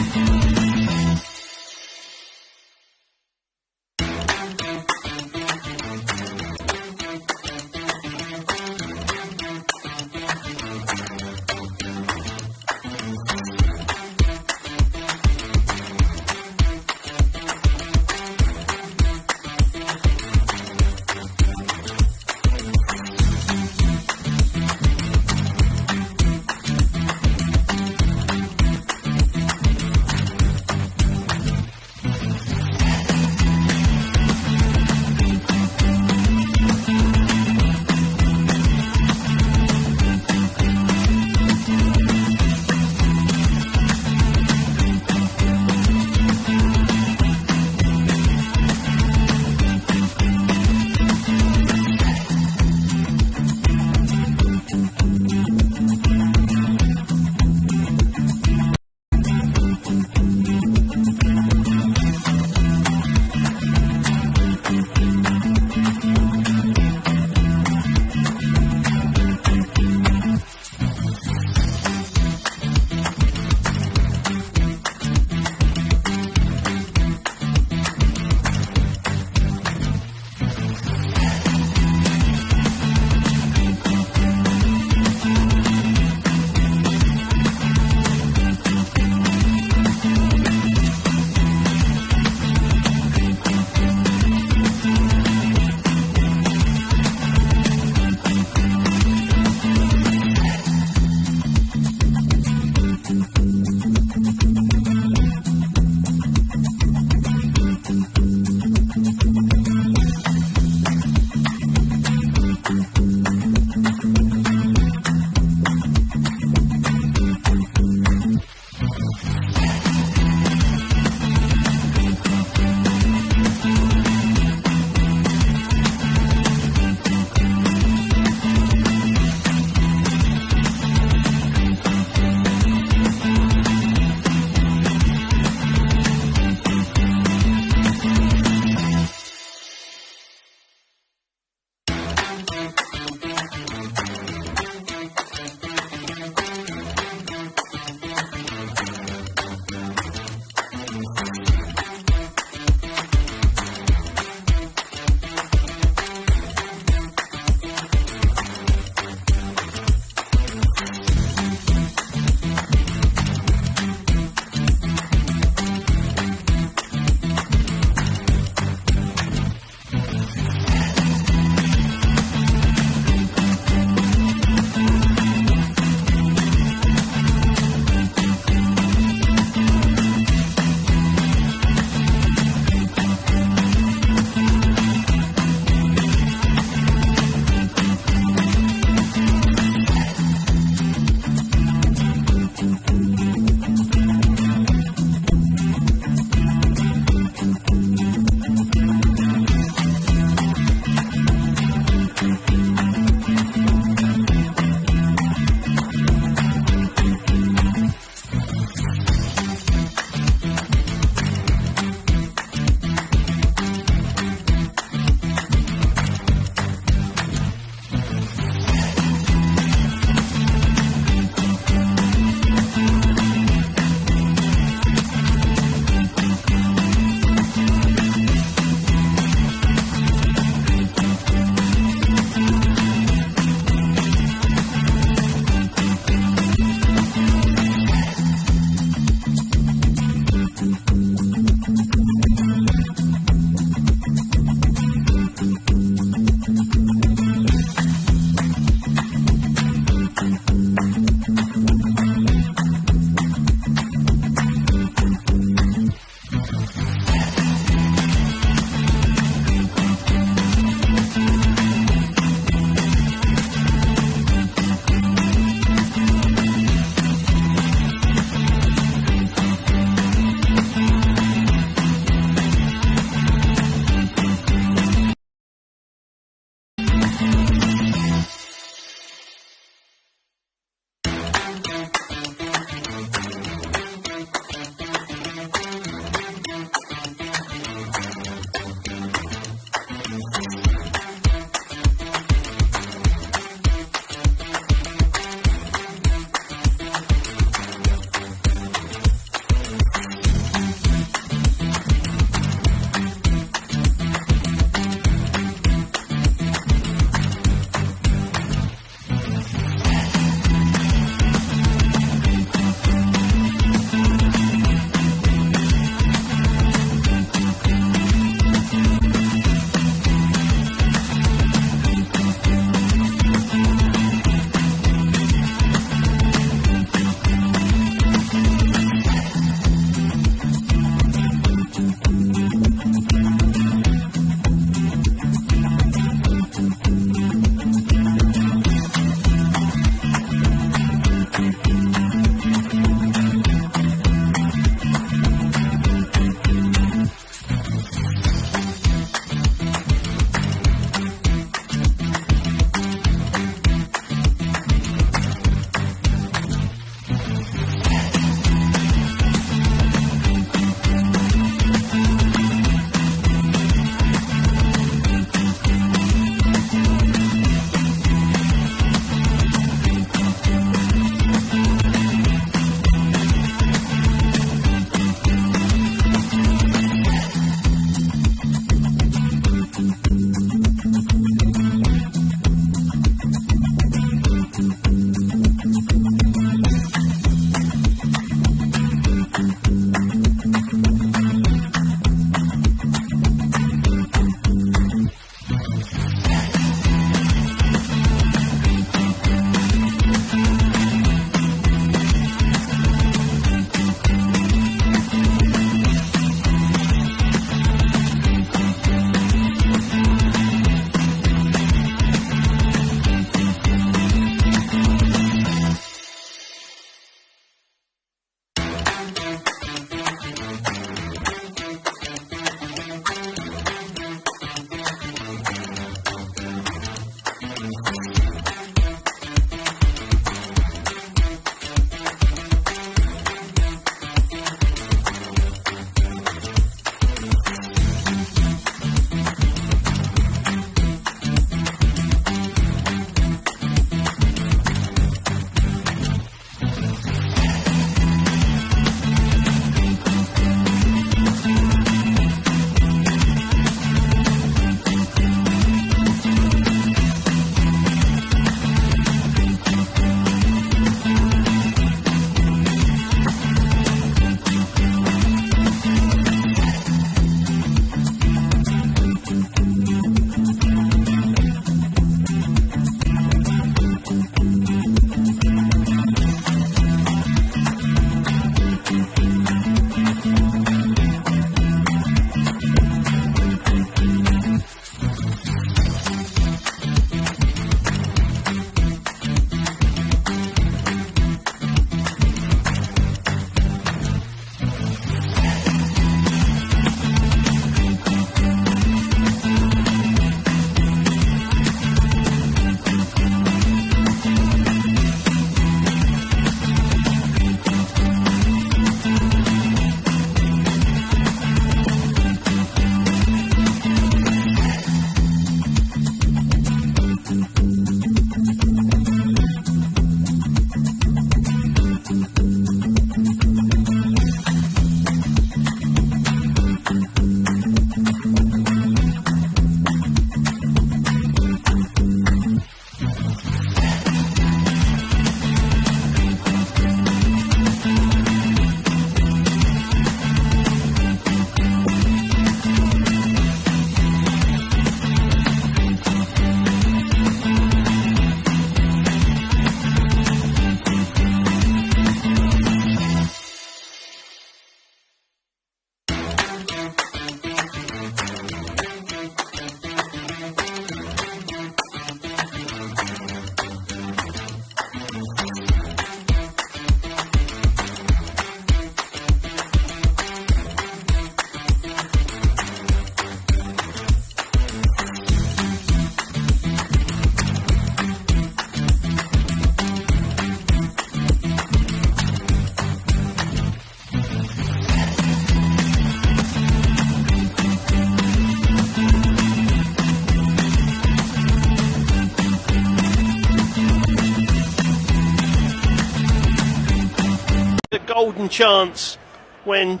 golden chance when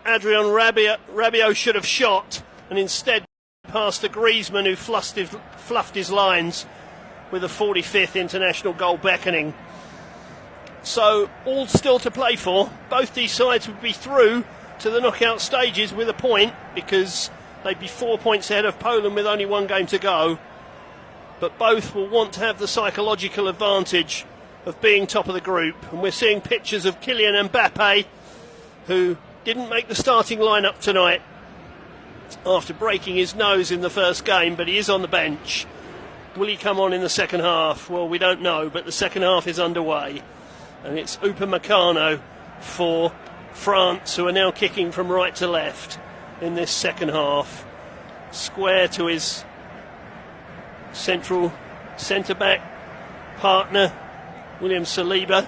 Adrien Rabiot should have shot, and instead passed to Griezmann, who fluffed his lines with a 45th international goal beckoning. So all still to play for. Both these sides would be through to the knockout stages with a point, because they'd be 4 points ahead of Poland with only one game to go. But both will want to have the psychological advantage of being top of the group. And we're seeing pictures of Kylian Mbappe, who didn't make the starting lineup tonight after breaking his nose in the first game, but he is on the bench. Will he come on in the second half? Well, we don't know, but the second half is underway. And it's Upamecano for France, who are now kicking from right to left in this second half. Square to his central centre-back partner, William Saliba,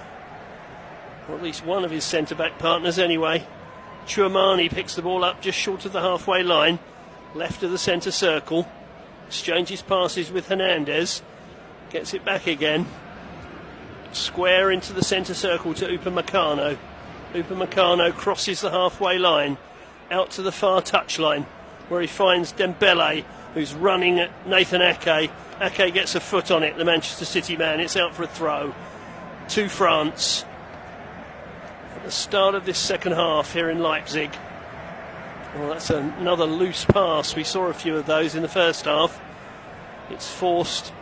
or at least one of his centre-back partners anyway. Tchouameni picks the ball up just short of the halfway line, left of the centre circle, exchanges passes with Hernandez, gets it back again, square into the centre circle to Upamecano. Upamecano crosses the halfway line, out to the far touchline, where he finds Dembele, who's running at Nathan Ake. Ake gets a foot on it, the Manchester City man. It's out for a throw to France at the start of this second half here in Leipzig. Well, that's another loose pass. We saw a few of those in the first half. It's forced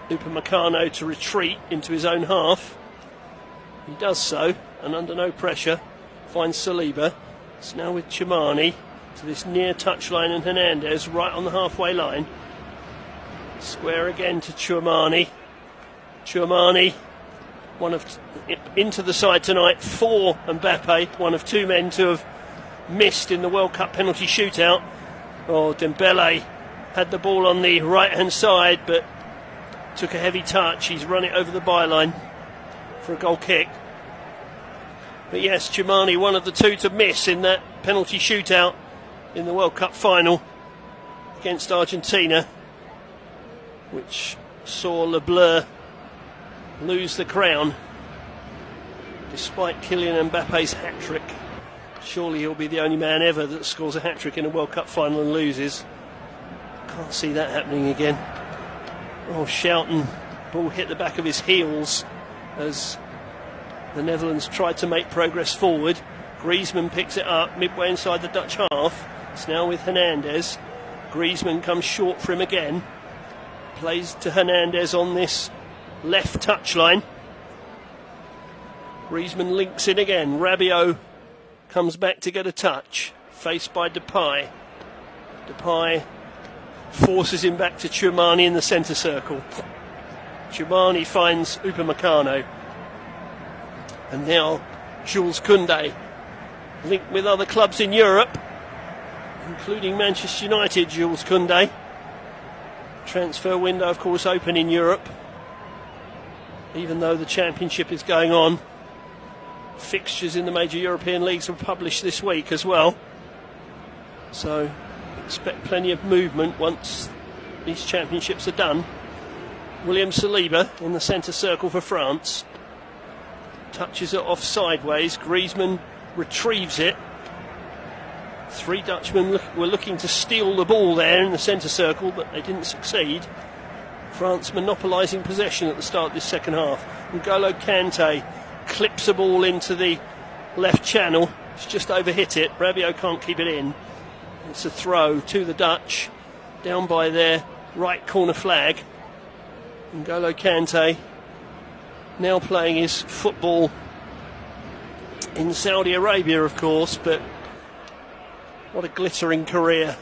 Upamecano to retreat into his own half. He does so, and under no pressure finds Saliba. It's now with Tchouameni to this near touchline, and Hernandez right on the halfway line. Square again to Tchouameni. Tchouameni, into the side tonight for Mbappe, one of two men to have missed in the World Cup penalty shootout. Oh, Dembele had the ball on the right hand side, but took a heavy touch. He's run it over the byline for a goal kick. But yes, Tchouameni, one of the two to miss in that penalty shootout in the World Cup final against Argentina, which saw Le Bleu lose the crown despite Kylian Mbappe's hat-trick. Surely he'll be the only man ever that scores a hat-trick in a World Cup final and loses. Can't see that happening again. Oh, Schouten, ball hit the back of his heels as the Netherlands tried to make progress forward. Griezmann picks it up midway inside the Dutch half. It's now with Hernandez. Griezmann comes short for him again. Plays to Hernandez on this left touchline. Griezmann links in again. Rabiot comes back to get a touch. Faced by Depay. Depay forces him back to Tchouameni in the centre circle. Tchouameni finds Upamecano. And now Jules Koundé, linked with other clubs in Europe, including Manchester United. Jules Koundé. Transfer window, of course, open in Europe, even though the Championship is going on. Fixtures in the major European leagues were published this week as well, so expect plenty of movement once these championships are done. William Saliba in the centre circle for France, touches it off sideways. Griezmann retrieves it. Three Dutchmen were looking to steal the ball there in the centre circle, but they didn't succeed. France monopolising possession at the start of this second half. N'Golo Kante clips a ball into the left channel. It's just overhit it. Rabiot can't keep it in. It's a throw to the Dutch, down by their right corner flag. N'Golo Kante now playing his football in Saudi Arabia, of course, but what a glittering career.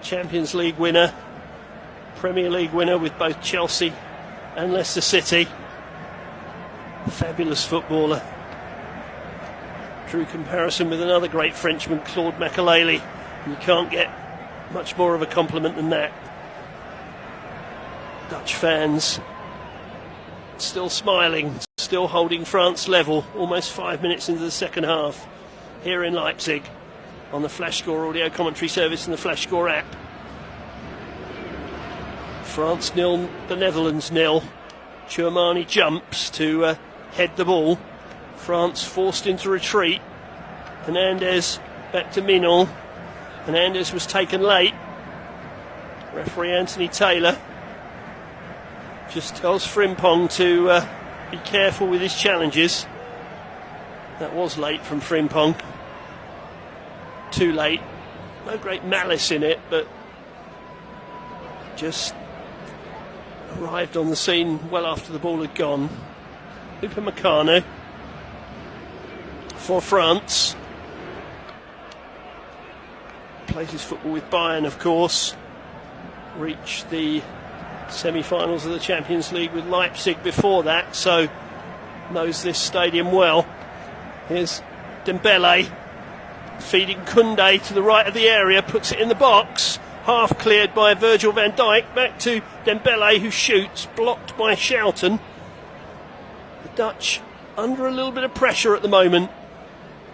Champions League winner, Premier League winner with both Chelsea and Leicester City. Fabulous footballer. Drew comparison with another great Frenchman, Claude Makélélé. You can't get much more of a compliment than that. Dutch fans still smiling, still holding France level, almost 5 minutes into the second half here in Leipzig on the FlashScore audio commentary service and the FlashScore app. France 0, the Netherlands 0. Tchouameni jumps to head the ball France forced into retreat. Hernandez back to Minol. Hernandez was taken late. Referee Anthony Taylor just tells Frimpong to be careful with his challenges. That was late from Frimpong. Too late. No great malice in it, but just arrived on the scene well after the ball had gone. Upamecano for France. Plays his football with Bayern, of course. Reached the semi-finals of the Champions League with Leipzig before that, so knows this stadium well. Here's Dembele feeding Koundé to the right of the area, puts it in the box, half cleared by Virgil van Dijk, back to Dembele who shoots, blocked by Schouten. The Dutch under a little bit of pressure at the moment.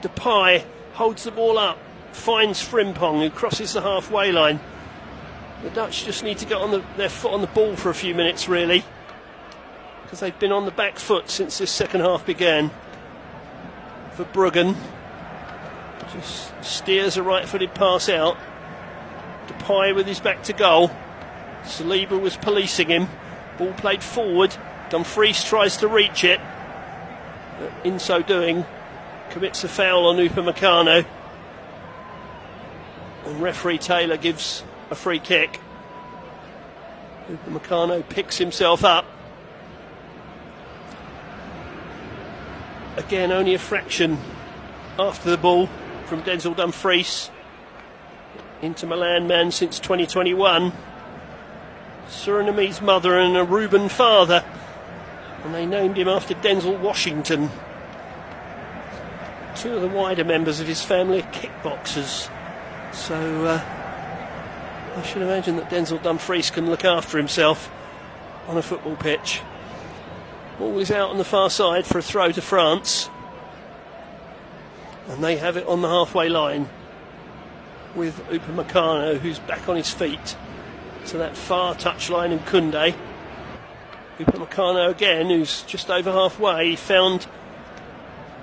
Depay holds the ball up, finds Frimpong who crosses the halfway line. The Dutch just need to get on their foot on the ball for a few minutes, really, because they've been on the back foot since this second half began. Verbruggen just steers a right-footed pass out. Depay with his back to goal. Saliba was policing him. Ball played forward. Dumfries tries to reach it, but in so doing commits a foul on Upamecano. And referee Taylor gives a free kick. Upamecano picks himself up. Again, only a fraction after the ball from Denzel Dumfries. Inter Milan man since 2021. Surinamese mother and a Reuben father. And they named him after Denzel Washington. Two of the wider members of his family are kickboxers. So I should imagine that Denzel Dumfries can look after himself on a football pitch. Ball is out on the far side for a throw to France. And they have it on the halfway line with Upamecano, who's back on his feet to that far touchline, and Koundé. Upamecano again, who's just over halfway. He found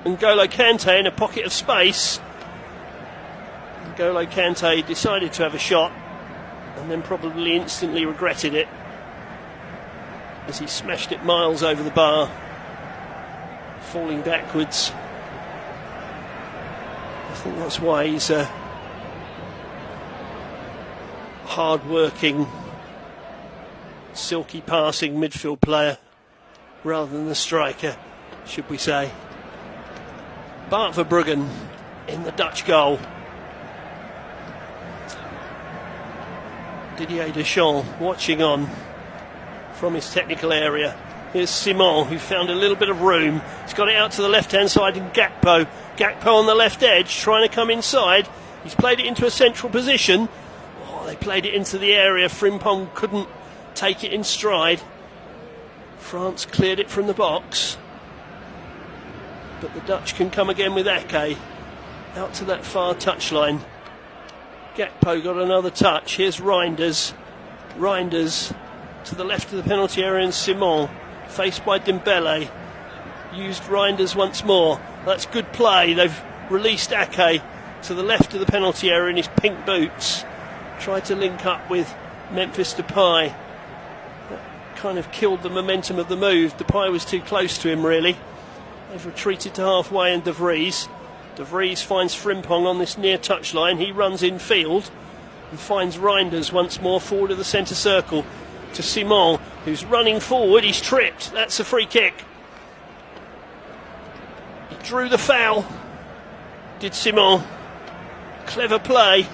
N'Golo Kante in a pocket of space. N'Golo Kante decided to have a shot and then probably instantly regretted it as he smashed it miles over the bar, falling backwards. I think that's why he's a hard-working, silky passing midfield player rather than the striker, should we say. Bart Verbruggen in the Dutch goal. Didier Deschamps watching on from his technical area. Here's Simon, who found a little bit of room. He's got it out to the left-hand side, and Gakpo on the left edge, trying to come inside. He's played it into a central position. Oh, they played it into the area. Frimpong couldn't take it in stride. France cleared it from the box. But the Dutch can come again with Ake out to that far touchline. Gakpo got another touch. Here's Reinders. Reinders to the left of the penalty area, and Simon, faced by Dembele, used Reinders once more. That's good play. They've released Ake to the left of the penalty area in his pink boots. Tried to link up with Memphis Depay. That kind of killed the momentum of the move. Depay was too close to him, really. They've retreated to halfway, and De Vries finds Frimpong on this near touchline. He runs in field and finds Reinders once more forward of the centre circle to Simon, who's running forward. He's tripped. That's a free kick. He drew the foul, did Simon. Clever play.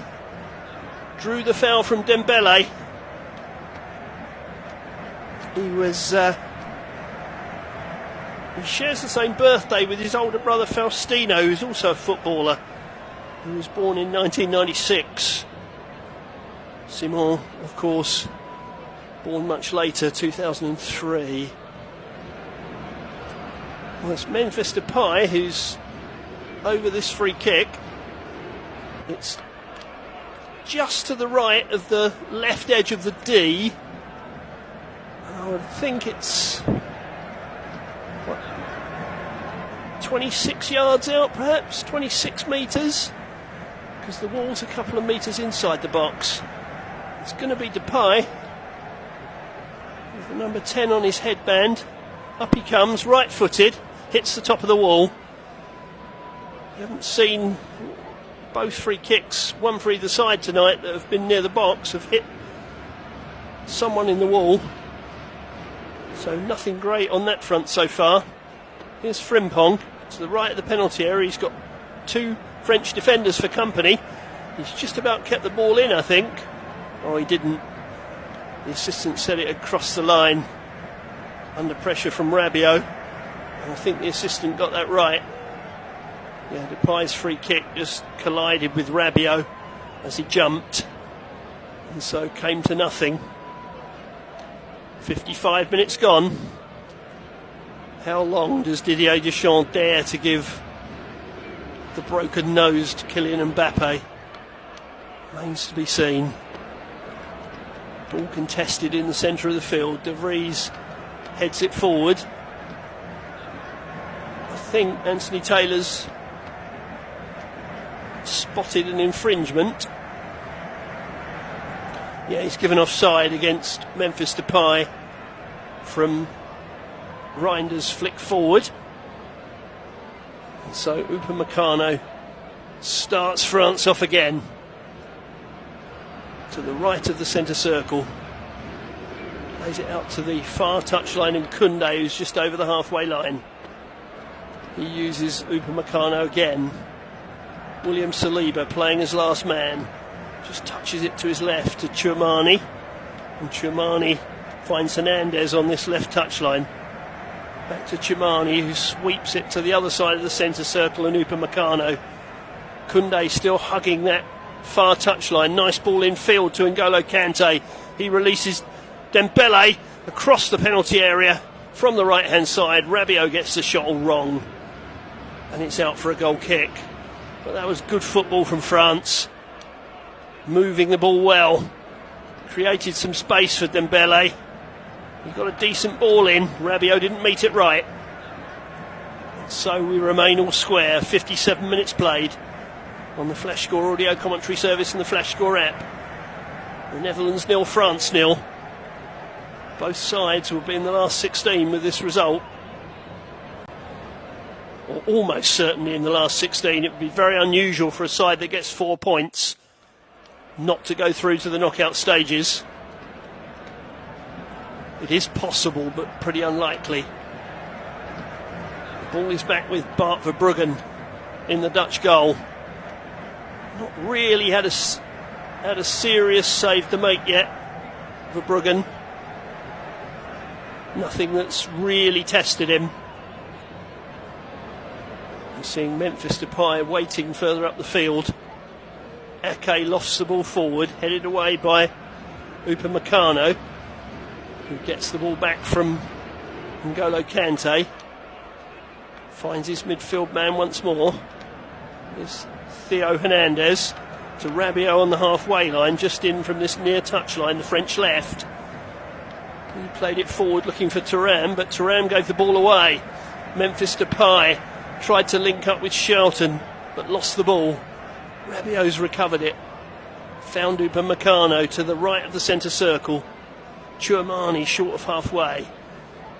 Drew the foul from Dembele. He shares the same birthday with his older brother Faustino, who's also a footballer, who was born in 1996. Simon, of course, born much later, 2003. Well, it's Memphis Depay who's over this free kick. It's just to the right of the left edge of the D. And I would think it's 26 yards out, perhaps 26 metres, because the wall's a couple of metres inside the box. It's going to be Depay with the number 10 on his headband. Up he comes, right-footed, hits the top of the wall. You haven't seen both free kicks, one for either side tonight, that have been near the box, have hit someone in the wall. So nothing great on that front so far. Here's Frimpong to the right of the penalty area. He's got two French defenders for company. He's just about kept the ball in, I think. Oh, he didn't. The assistant said it had crossed the line under pressure from Rabiot. And I think the assistant got that right. Yeah, Depay's free kick just collided with Rabiot as he jumped, and so came to nothing. 55 minutes gone. How long does Didier Deschamps dare to give the broken-nosed Kylian Mbappe? Remains to be seen. Ball contested in the centre of the field. De Vries heads it forward. I think Anthony Taylor's spotted an infringement. Yeah, he's given offside against Memphis Depay from Reinders' flick forward. And so Upamecano starts France off again to the right of the centre circle. Plays it out to the far touchline, and Koundé, who's just over the halfway line. He uses Upamecano again. William Saliba playing as last man. Just touches it to his left to Tchouameni. And Tchouameni finds Hernandez on this left touchline. Back to Tchouameni, who sweeps it to the other side of the centre circle, and Upamecano. Koundé still hugging that far touchline. Nice ball in field to N'Golo Kante. He releases Dembele across the penalty area from the right hand side. Rabiot gets the shot all wrong, and it's out for a goal kick. But that was good football from France, moving the ball well, created some space for Dembele. He got a decent ball in. Rabiot didn't meet it right. So we remain all square. 57 minutes played on the Flash Score audio commentary service and the Flash Score app. The Netherlands 0, France 0. Both sides will be in the last 16 with this result, or almost certainly in the last 16. It would be very unusual for a side that gets 4 points not to go through to the knockout stages. It is possible, but pretty unlikely. The ball is back with Bart Verbruggen in the Dutch goal. Not really had a serious save to make yet, Verbruggen. Nothing that's really tested him. I'm seeing Memphis Depay waiting further up the field. Ake lofts the ball forward, headed away by Upamecano, who gets the ball back from N'Golo Kante. Finds his midfield man once more. There's Theo Hernandez to Rabiot on the halfway line, just in from this near touchline, the French left. He played it forward looking for Thuram, but Thuram gave the ball away. Memphis Depay tried to link up with Shelton, but lost the ball. Rabiot's recovered it. Found Upamecano to the right of the centre circle. Tchouameni short of halfway.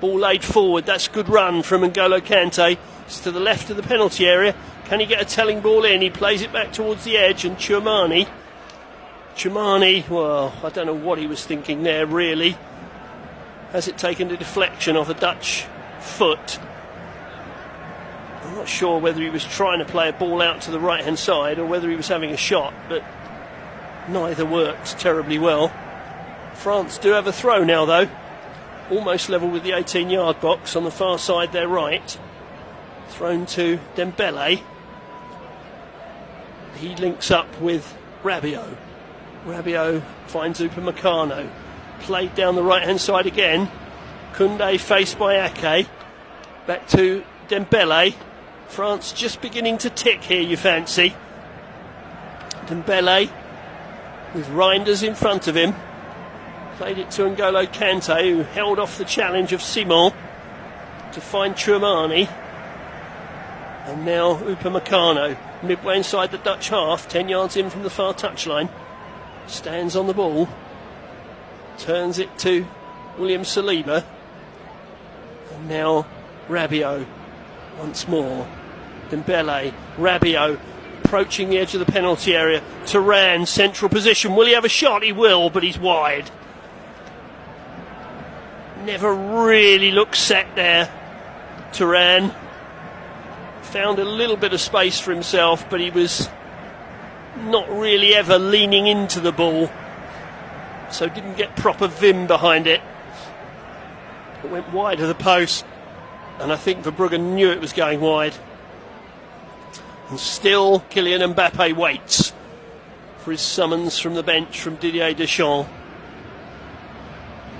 Ball laid forward. That's a good run from N'Golo Kante. It's to the left of the penalty area. Can he get a telling ball in? He plays it back towards the edge, and Tchouameni, well, I don't know what he was thinking there, really. Has it taken a deflection off a Dutch foot? I'm not sure whether he was trying to play a ball out to the right hand side or whether he was having a shot, but neither worked terribly well. France do have a throw now, though. Almost level with the 18-yard box on the far side, their right. Thrown to Dembele. He links up with Rabiot. Rabiot finds Upamecano. Played down the right hand side again. Koundé faced by Ake. Back to Dembele. France just beginning to tick here, you fancy. Dembele with Reinders in front of him. Played it to N'Golo Kante, who held off the challenge of Simon to find Tchouameni. And now Upamecano, midway inside the Dutch half, 10 yards in from the far touchline, stands on the ball, turns it to William Saliba, and now Rabiot once more. Dembele, Rabiot approaching the edge of the penalty area. Thuram, central position. Will he have a shot? He will, but he's wide. Never really looked set there. Thuram found a little bit of space for himself, but he was not really ever leaning into the ball, so didn't get proper vim behind it. It went wide of the post, and I think Verbrugge knew it was going wide. And still Kylian Mbappe waits for his summons from the bench from Didier Deschamps.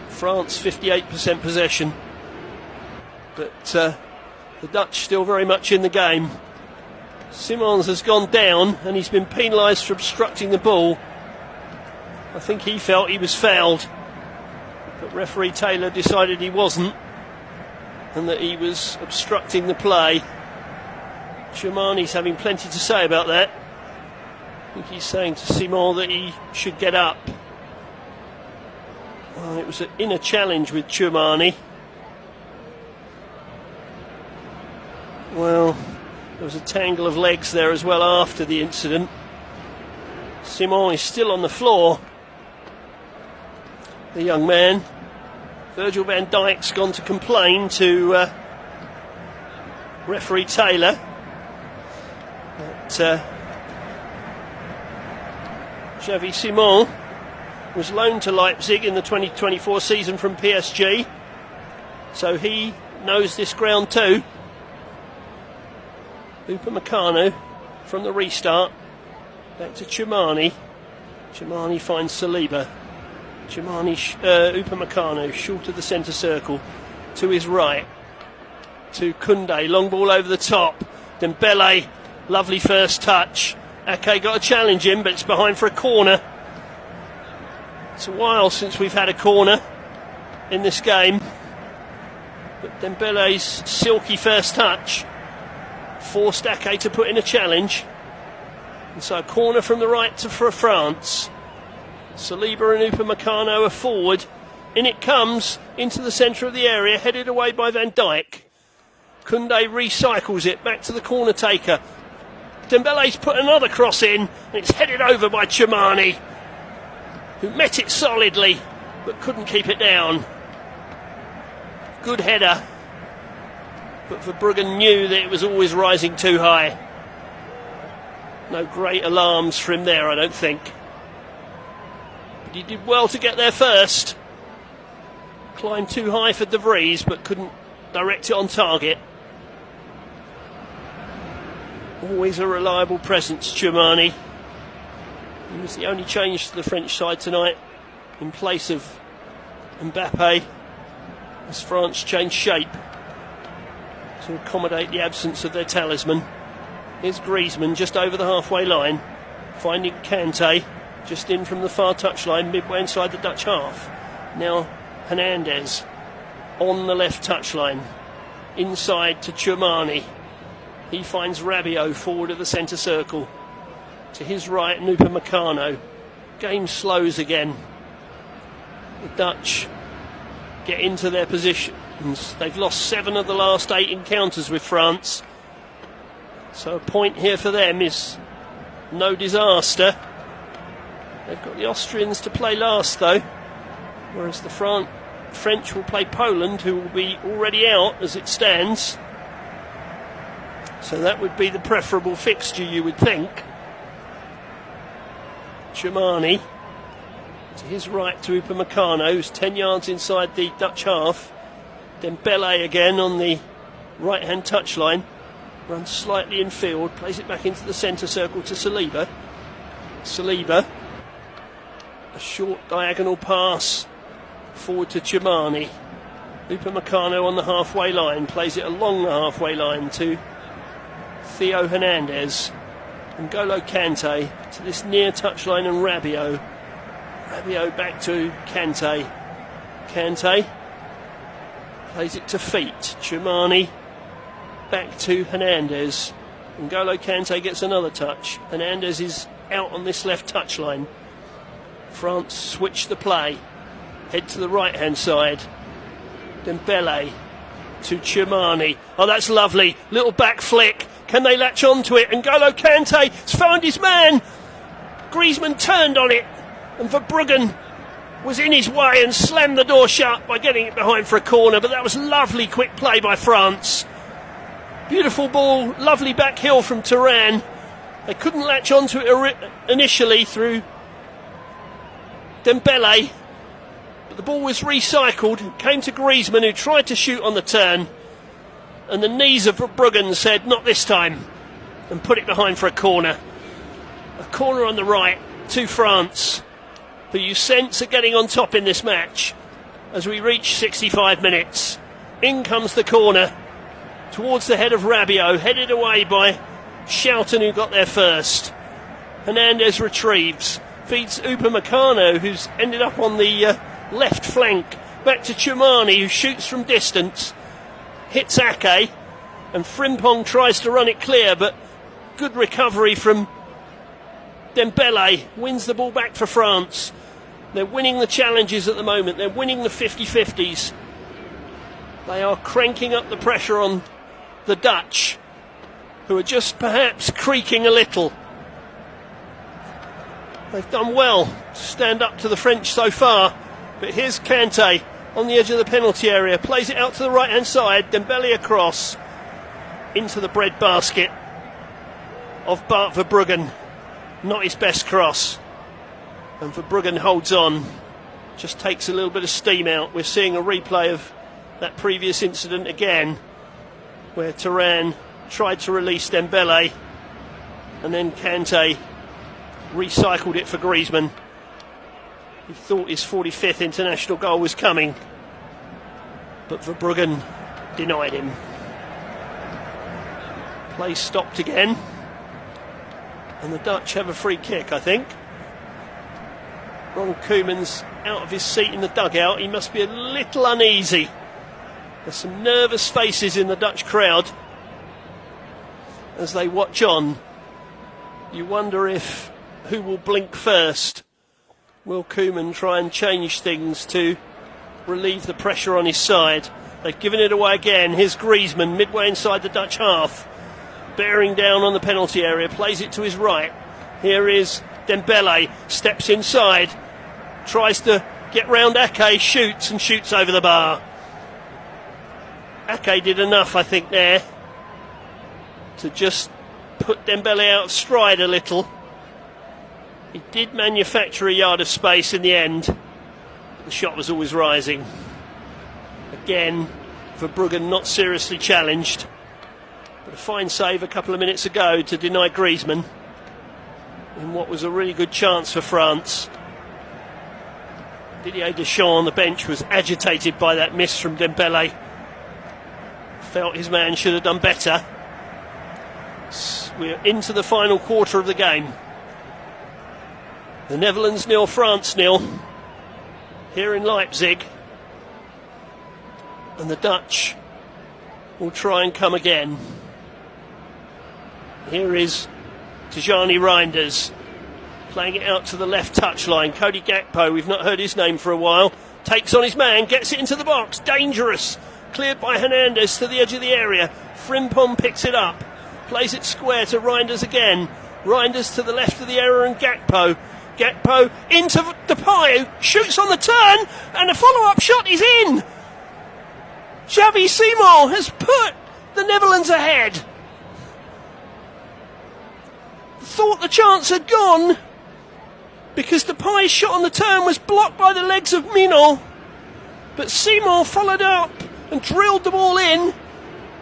France 58% possession, but the Dutch still very much in the game. Simons has gone down and he's been penalised for obstructing the ball. I think he felt he was fouled, but referee Taylor decided he wasn't and that he was obstructing the play. Tchouamani's having plenty to say about that. I think he's saying to Simon that he should get up. Well, it was an inner challenge with Tchouamani. Well, there was a tangle of legs there as well after the incident. Simon is still on the floor. The young man. Virgil van Dijk's gone to complain to referee Taylor. But Xavi Simon was loaned to Leipzig in the 2024 season from PSG, so he knows this ground too. Upamecano from the restart, back to Tchouamani. Tchouamani finds Saliba. Upamecano short of the centre circle, to his right, to Koundé, long ball over the top. Dembele, lovely first touch. Ake got a challenge in, but it's behind for a corner. It's a while since we've had a corner in this game, but Dembele's silky first touch forced Ake to put in a challenge, and so a corner from the right for France. Saliba and Upamecano are forward. In it comes, into the centre of the area, headed away by Van Dijk. Koundé recycles it back to the corner taker. Dembele's put another cross in, and it's headed over by Tchouamani, who met it solidly but couldn't keep it down. Good header, but Verbrugge knew that it was always rising too high. No great alarms for him there, I don't think. But he did well to get there first. Climbed too high for De Vries, but couldn't direct it on target. Always a reliable presence, Tchouamani. He was the only change to the French side tonight, in place of Mbappe, as France changed shape to accommodate the absence of their talisman. Here's Griezmann just over the halfway line, finding Kanté just in from the far touchline, midway inside the Dutch half. Now Hernandez on the left touchline, inside to Tchouamani. He finds Rabiot forward of the centre circle. To his right, Upamecano. Game slows again. The Dutch get into their positions. They've lost 7 of the last 8 encounters with France, so a point here for them is no disaster. They've got the Austrians to play last though, whereas the French will play Poland, who will be already out as it stands. So that would be the preferable fixture, you would think. Tchouamani to his right to Upamecano, who's 10 yards inside the Dutch half. Dembele again on the right hand touchline, runs slightly in field, plays it back into the centre circle to Saliba. Saliba, a short diagonal pass forward to Tchouamani. Upamecano on the halfway line, plays it along the halfway line to Theo Hernandez. N'Golo Kanté to this near touchline, and Rabiot. Rabiot back to Kanté. Kanté plays it to feet. Tchouamani back to Hernandez. N'Golo Kante gets another touch. Hernandez is out on this left touchline. France switch the play. Head to the right-hand side. Dembele to Tchouameni. Oh, that's lovely. Little back flick. Can they latch on to it? N'Golo Kante has found his man. Griezmann turned on it. And Verbruggen was in his way and slammed the door shut by getting it behind for a corner. But that was lovely quick play by France. Beautiful ball. Lovely back heel from Thuram. They couldn't latch onto it initially through Dembele. But the ball was recycled. Came to Griezmann, who tried to shoot on the turn. And the knees of Verbruggen said, not this time. And put it behind for a corner. A corner on the right to France, who you sense are getting on top in this match as we reach 65 minutes. In comes the corner towards the head of Rabiot, headed away by Schouten, who got there first. Hernandez retrieves, feeds Upamecano, who's ended up on the left flank, back to Tchouameni, who shoots from distance, hits Ake, and Frimpong tries to run it clear, but good recovery from Dembele, wins the ball back for France. They're winning the challenges at the moment. They're winning the 50-50s. They are cranking up the pressure on the Dutch, who are just perhaps creaking a little. They've done well to stand up to the French so far. But here's Kante on the edge of the penalty area. Plays it out to the right-hand side. Dembele across into the bread basket of Bart Verbruggen. Not his best cross. And Verbruggen holds on. Just takes a little bit of steam out. We're seeing a replay of that previous incident again, where Thuram tried to release Dembele, and then Kante recycled it for Griezmann. He thought his 45th international goal was coming, but Verbruggen denied him. Play stopped again, and the Dutch have a free kick, I think. Ronald Koeman's out of his seat in the dugout. He must be a little uneasy. There's some nervous faces in the Dutch crowd as they watch on. You wonder if who will blink first. Will Koeman try and change things to relieve the pressure on his side? They've given it away again. Here's Griezmann midway inside the Dutch half, bearing down on the penalty area, plays it to his right. Here is Dembele, steps inside, tries to get round Ake, shoots over the bar. Ake did enough, I think, there to just put Dembele out of stride a little. He did manufacture a yard of space in the end, but the shot was always rising. Again, Verbruggen not seriously challenged, but a fine save a couple of minutes ago to deny Griezmann in what was a really good chance for France. Didier Deschamps on the bench was agitated by that miss from Dembele. Felt his man should have done better. We're into the final quarter of the game. The Netherlands 0, France 0 here in Leipzig, and the Dutch will try and come again. Here is Tijani Reinders playing it out to the left touchline. Cody Gakpo, we've not heard his name for a while, takes on his man, gets it into the box, dangerous, cleared by Hernandez to the edge of the area. Frimpong picks it up, plays it square to Reinders again. Reinders to the left of the area, and Gakpo into Depay, who shoots on the turn, and a follow-up shot is in. Xavi Simons has put the Netherlands ahead. Thought the chance had gone because Depay's shot on the turn was blocked by the legs of Minot, but Simons followed up and drilled the ball in.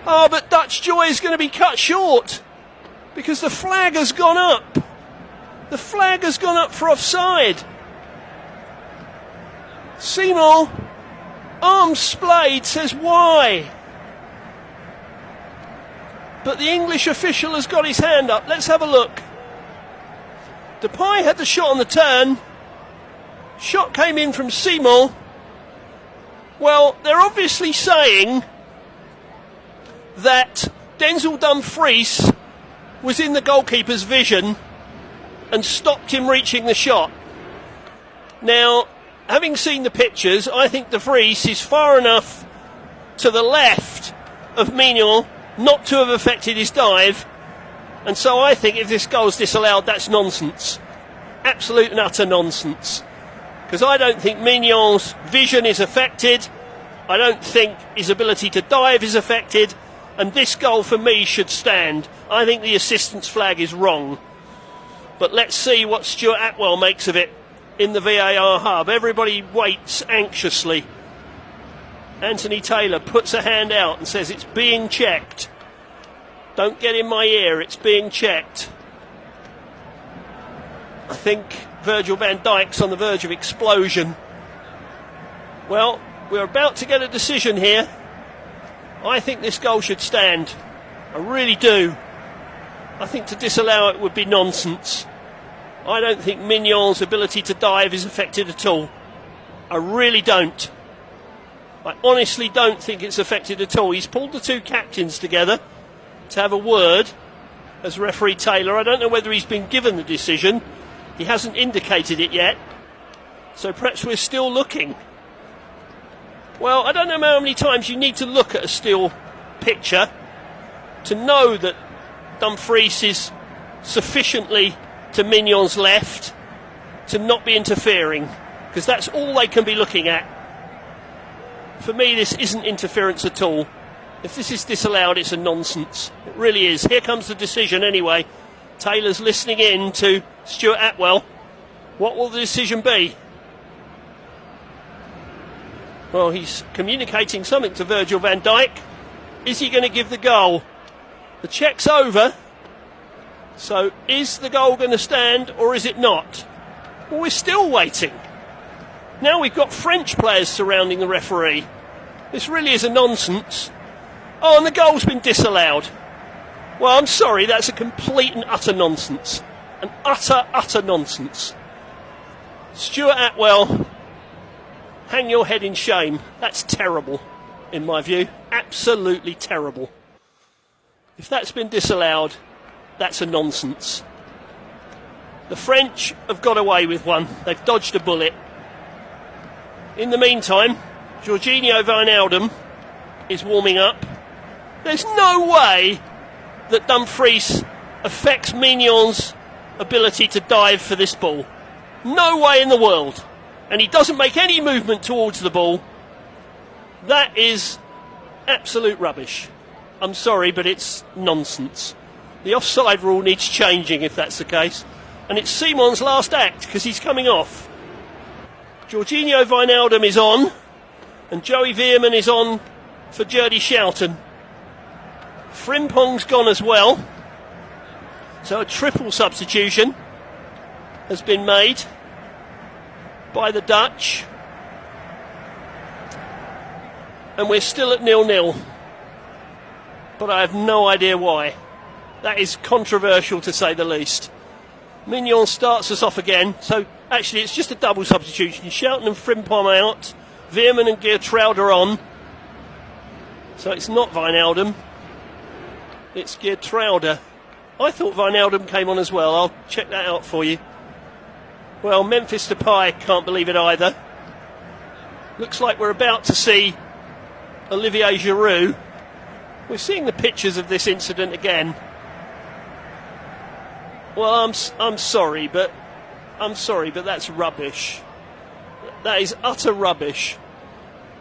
But Dutch joy is going to be cut short because the flag has gone up. The flag has gone up for offside. Simons, arms splayed, says why? But the English official has got his hand up. Let's have a look. Depay had the shot on the turn. Shot came in from Simons. Well, they're obviously saying that Denzel Dumfries was in the goalkeeper's vision and stopped him reaching the shot. Now, having seen the pictures, I think De Vries is far enough to the left of Mignon not to have affected his dive, and so I think if this goal is disallowed, that's nonsense. Absolute and utter nonsense. Because I don't think Mignon's vision is affected, I don't think his ability to dive is affected, and this goal for me should stand. I think the assistance flag is wrong. But let's see what Stuart Atwell makes of it in the VAR hub. Everybody waits anxiously. Anthony Taylor puts a hand out and says it's being checked. Don't get in my ear, it's being checked. I think Virgil van Dijk's on the verge of explosion. Well, we're about to get a decision here. I think this goal should stand. I really do. I think to disallow it would be nonsense. I don't think Mignon's ability to dive is affected at all. I really don't. I honestly don't think it's affected at all. He's pulled the two captains together to have a word as referee Taylor. I don't know whether he's been given the decision. He hasn't indicated it yet. So perhaps we're still looking. Well, I don't know how many times you need to look at a still picture to know that Dumfries is sufficiently to Mignon's left to not be interfering, because that's all they can be looking at. For me, this isn't interference at all. If this is disallowed, it's a nonsense. It really is. Here comes the decision anyway. Taylor's listening in to Stuart Atwell. What will the decision be? Well, he's communicating something to Virgil van Dijk. Is he going to give the goal? The check's over. So is the goal going to stand or is it not? Well, we're still waiting. Now we've got French players surrounding the referee. This really is a nonsense. Oh, and the goal's been disallowed. Well, I'm sorry, that's a complete and utter nonsense. An utter nonsense. Stuart Atwell, hang your head in shame. That's terrible, in my view. Absolutely terrible. If that's been disallowed, that's a nonsense. The French have got away with one. They've dodged a bullet. In the meantime, Jorginho Wijnaldum is warming up. There's no way that Dumfries affects Mignon's ability to dive for this ball. No way in the world. And he doesn't make any movement towards the ball. That is absolute rubbish. I'm sorry, but it's nonsense. The offside rule needs changing if that's the case. And it's Simon's last act because he's coming off. Jorginho Wijnaldum is on. And Joey Veerman is on for Jurdy Schouten. Frimpong's gone as well. So a triple substitution has been made by the Dutch. And we're still at 0-0. But I have no idea why. That is controversial to say the least. Mignon starts us off again. So actually it's just a double substitution. Schouten and Frimpong out. Veerman and Geertruida are on. So it's not Wijnaldum. It's Geertruida. I thought Wijnaldum came on as well. I'll check that out for you. Well, Memphis Depay can't believe it either. Looks like we're about to see Olivier Giroud. We're seeing the pictures of this incident again. Well, I'm sorry, but that's rubbish. That is utter rubbish.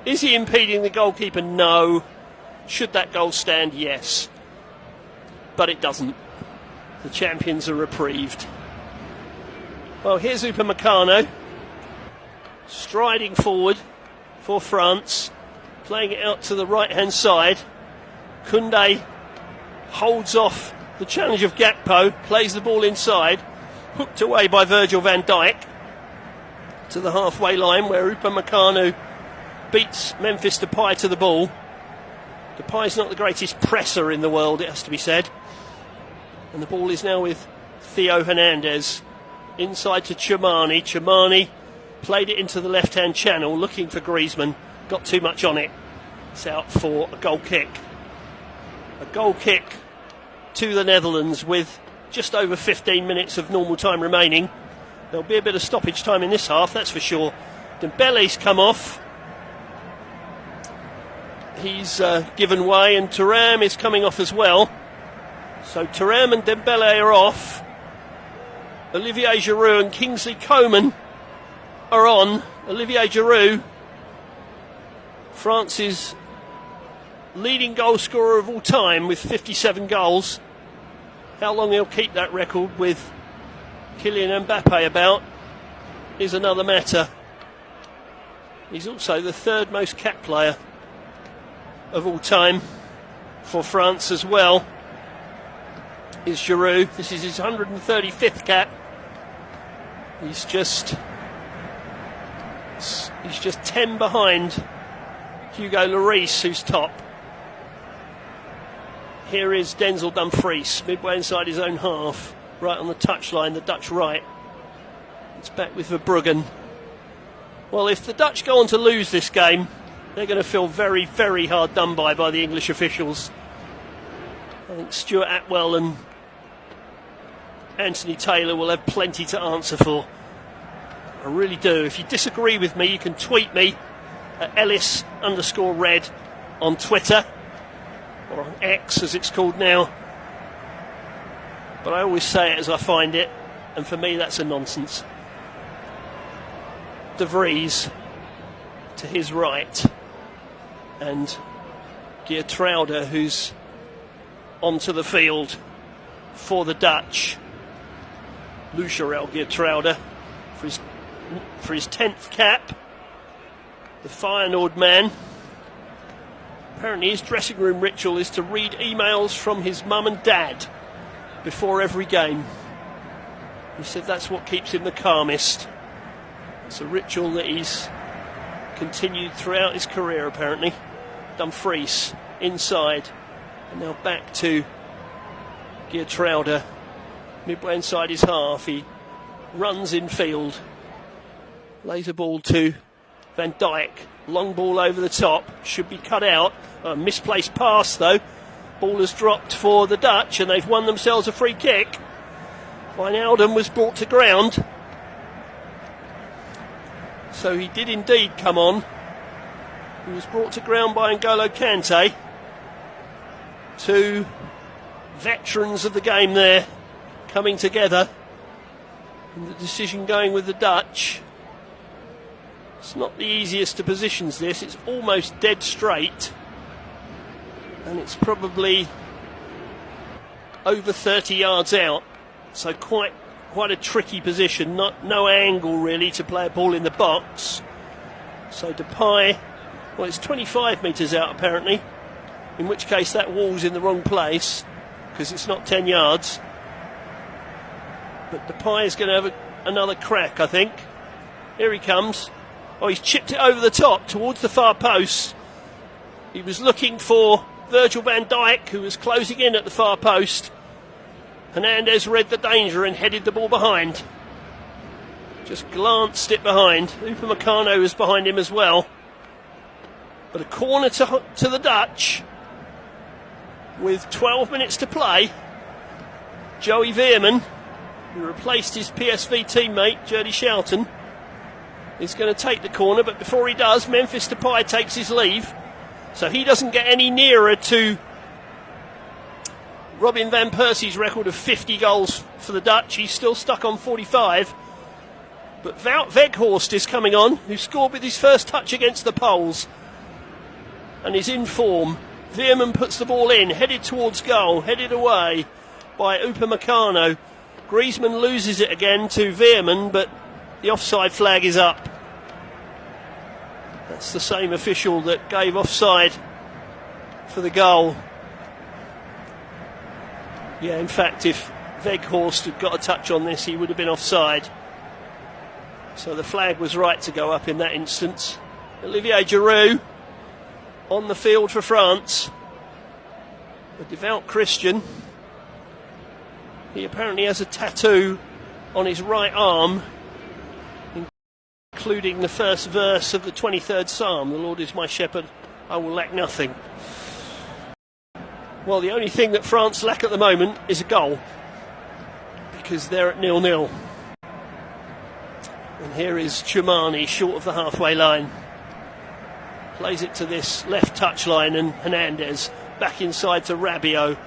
Is he impeding the goalkeeper? No. Should that goal stand? Yes. But it doesn't. The champions are reprieved. Well, here's Upamecano striding forward for France, playing it out to the right-hand side. Koundé holds off the challenge of Gakpo, plays the ball inside, hooked away by Virgil van Dijk to the halfway line where Upamecano beats Memphis Depay to the ball. Depay's not the greatest presser in the world, it has to be said. And the ball is now with Theo Hernandez. Inside to Tchouameni. Tchouameni played it into the left-hand channel, looking for Griezmann. Got too much on it. It's out for a goal kick. A goal kick to the Netherlands with just over 15 minutes of normal time remaining. There'll be a bit of stoppage time in this half, that's for sure. Dembele's come off. He's given way, and Thuram is coming off as well. So Thuram and Dembele are off. Olivier Giroud and Kingsley Coman are on. Olivier Giroud, France's leading goal scorer of all time with 57 goals. How long he'll keep that record with Kylian Mbappe about is another matter. He's also the third most capped player of all time for France as well, is Giroud. This is his 135th cap. He's just 10 behind Hugo Lloris, who's top. Here is Denzel Dumfries, midway inside his own half, right on the touchline, the Dutch right. It's back with Verbruggen. Well, if the Dutch go on to lose this game, they're going to feel very, very hard done by the English officials. I think Stuart Atwell and Anthony Taylor will have plenty to answer for. I really do. If you disagree with me, you can tweet me at Ellis_Red on Twitter, or on X as it's called now. But I always say it as I find it, and for me that's a nonsense. De Vries to his right, and Geertruida, who's onto the field for the Dutch. Lucharel Geertruida for his 10th cap. The Feyenoord man. Apparently his dressing room ritual is to read emails from his mum and dad before every game. He said that's what keeps him the calmest. It's a ritual that he's continued throughout his career, apparently. Dumfries inside, and now back to Geertruida, midway inside his half. He runs in field, lays a ball to Van Dijk, long ball over the top, should be cut out. A misplaced pass though. Ball has dropped for the Dutch, and they've won themselves a free kick. Wijnaldum was brought to ground. So he did indeed come on. He was brought to ground by N'Golo Kante. Two veterans of the game there coming together, and the decision going with the Dutch. It's not the easiest of positions, this. It's almost dead straight, and it's probably over 30 yards out, so quite a tricky position. No angle really to play a ball in the box. So Depay, well, it's 25 metres out apparently, in which case that wall's in the wrong place because it's not 10 yards. But Depay is going to have another crack, I think. Here he comes. Oh, he's chipped it over the top towards the far post. He was looking for Virgil van Dijk, who was closing in at the far post. Hernandez read the danger and headed the ball behind. Just glanced it behind. Upamecano was behind him as well. But a corner to the Dutch with 12 minutes to play. Joey Veerman, who replaced his PSV teammate Jurdy Schouten, is going to take the corner, but before he does, Memphis Depay takes his leave, so he doesn't get any nearer to Robin van Persie's record of 50 goals for the Dutch. He's still stuck on 45. But Wout Weghorst is coming on, who scored with his first touch against the Poles and is in form. Veerman puts the ball in, headed towards goal, headed away by Upamecano. Griezmann loses it again to Veerman, but the offside flag is up. That's the same official that gave offside for the goal. Yeah, in fact, if Weghorst had got a touch on this, he would have been offside. So the flag was right to go up in that instance. Olivier Giroud on the field for France. A devout Christian. He apparently has a tattoo on his right arm, including the first verse of the 23rd Psalm. The Lord is my shepherd, I will lack nothing. Well, the only thing that France lack at the moment is a goal, because they're at 0-0. And here is Tchouameni, short of the halfway line. Plays it to this left touch line, and Hernandez back inside to Rabiot.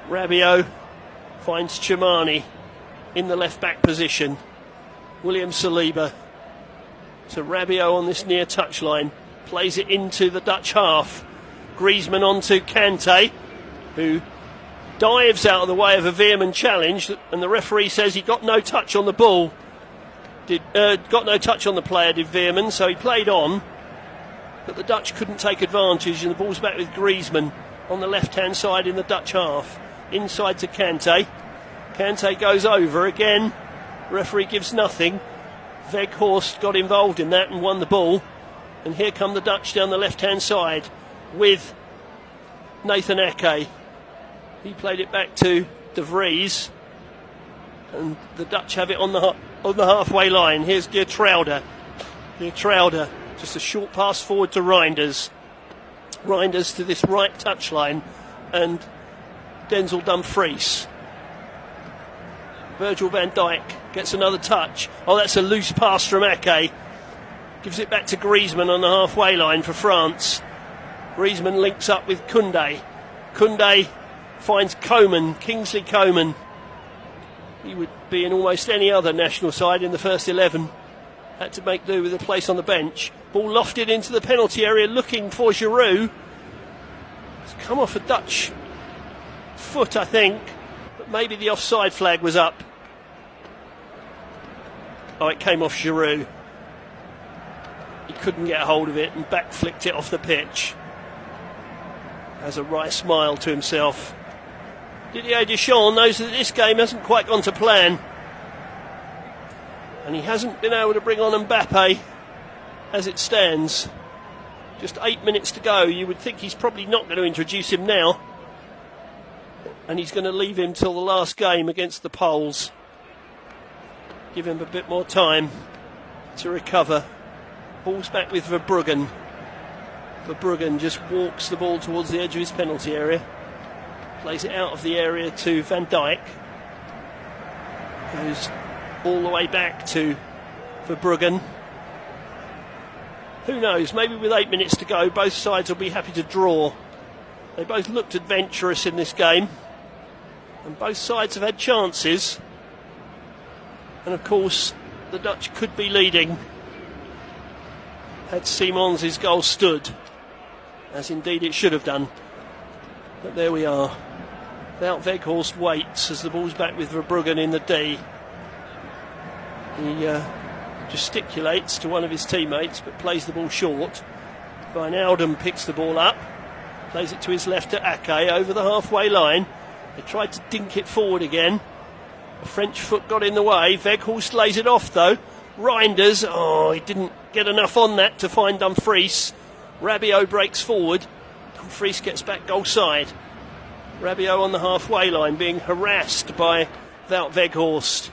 Rabiot finds Tchouameni in the left back position. William Saliba to Rabiot on this near touch line. Plays it into the Dutch half. Griezmann onto Kante, who dives out of the way of a Veerman challenge, and the referee says he got no touch on the ball. Got no touch on the player, did Veerman, so he played on. But the Dutch couldn't take advantage, and the ball's back with Griezmann on the left-hand side in the Dutch half. Inside to Kante. Kante goes over again. Referee gives nothing. Weghorst got involved in that and won the ball. And here come the Dutch down the left-hand side with Nathan Ake. He played it back to De Vries. And the Dutch have it on the halfway line. Here's Geertruida. Geertruida. Just a short pass forward to Reinders. Reinders to this right touchline, and Denzel Dumfries. Virgil van Dijk gets another touch. Oh, that's a loose pass from Ake. Gives it back to Griezmann on the halfway line for France. Griezmann links up with Koundé. Koundé finds Koeman, Kingsley Coman. He would be in almost any other national side in the first 11. Had to make do with a place on the bench. Ball lofted into the penalty area looking for Giroud. It's come off a Dutch foot, I think, but maybe the offside flag was up. Oh, it came off Giroud. He couldn't get a hold of it and back flicked it off the pitch. Has a wry smile to himself. Didier Deschamps knows that this game hasn't quite gone to plan, and he hasn't been able to bring on Mbappe as it stands. Just 8 minutes to go. You would think he's probably not going to introduce him now, and he's going to leave him till the last game against the Poles. Give him a bit more time to recover. Ball's back with Verbruggen. Verbruggen just walks the ball towards the edge of his penalty area. Plays it out of the area to Van Dijk. Goes all the way back to Verbruggen. Who knows, maybe with 8 minutes to go, both sides will be happy to draw. They both looked adventurous in this game, and both sides have had chances. And of course, the Dutch could be leading had Simons' goal stood, as indeed it should have done. But there we are. Wout Weghorst waits as the ball's back with Verbruggen in the D. He gesticulates to one of his teammates, but plays the ball short. Wijnaldum picks the ball up, plays it to his left to Ake over the halfway line. They tried to dink it forward again. A French foot got in the way. Weghorst lays it off though. Reinders, he didn't get enough on that to find Dumfries. Rabiot breaks forward. Dumfries gets back goal side. Rabiot on the halfway line being harassed by Wout Weghorst.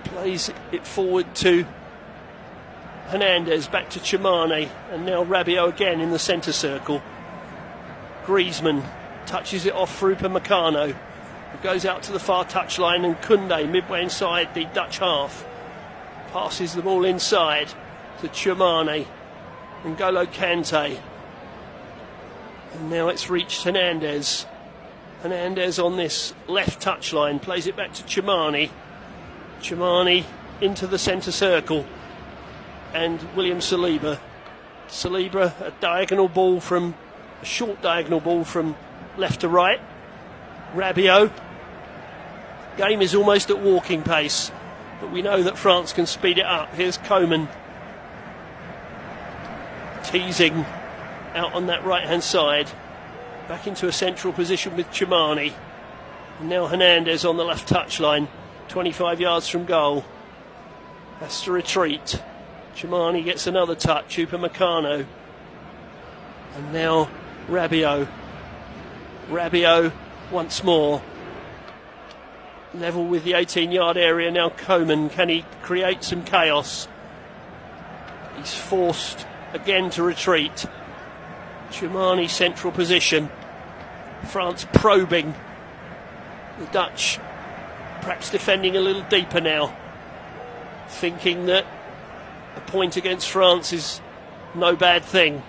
Plays it forward to Hernandez, back to Tchouameni, and now Rabiot again in the centre circle. Griezmann touches it off for Upamecano, who goes out to the far touchline, and Koundé midway inside the Dutch half passes the ball inside to Tchouameni and N'Golo Kante. And now it's reached Hernandez. Hernandez on this left touchline plays it back to Tchouameni. Tchouameni into the centre circle, and William Saliba. Saliba, a short diagonal ball from left to right. Rabiot. Game is almost at walking pace, but we know that France can speed it up. Here's Koeman teasing out on that right hand side, back into a central position with Tchouameni, and now Hernandez on the left touchline, 25 yards from goal, has to retreat. Tchouameni gets another touch. Upamecano, and now Rabiot once more, level with the 18-yard area. Now Koeman, can he create some chaos? He's forced again to retreat. Tchouameni central position. France probing. The Dutch perhaps defending a little deeper now, thinking that a point against France is no bad thing.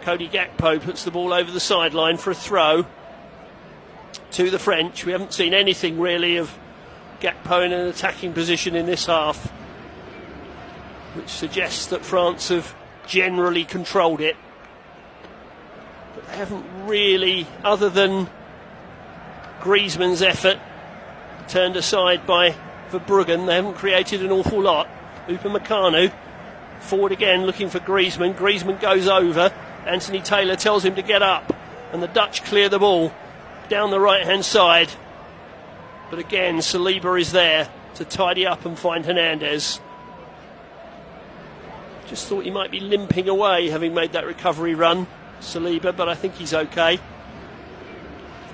Cody Gakpo puts the ball over the sideline for a throw to the French. We haven't seen anything really of Gakpo in an attacking position in this half, which suggests that France have generally controlled it. But they haven't really, other than Griezmann's effort, turned aside by Verbruggen, they haven't created an awful lot. Upamecano forward again, looking for Griezmann. Griezmann goes over. Anthony Taylor tells him to get up, and the Dutch clear the ball down the right-hand side. But again, Saliba is there to tidy up and find Hernandez. Just thought he might be limping away, having made that recovery run, Saliba, but I think he's okay.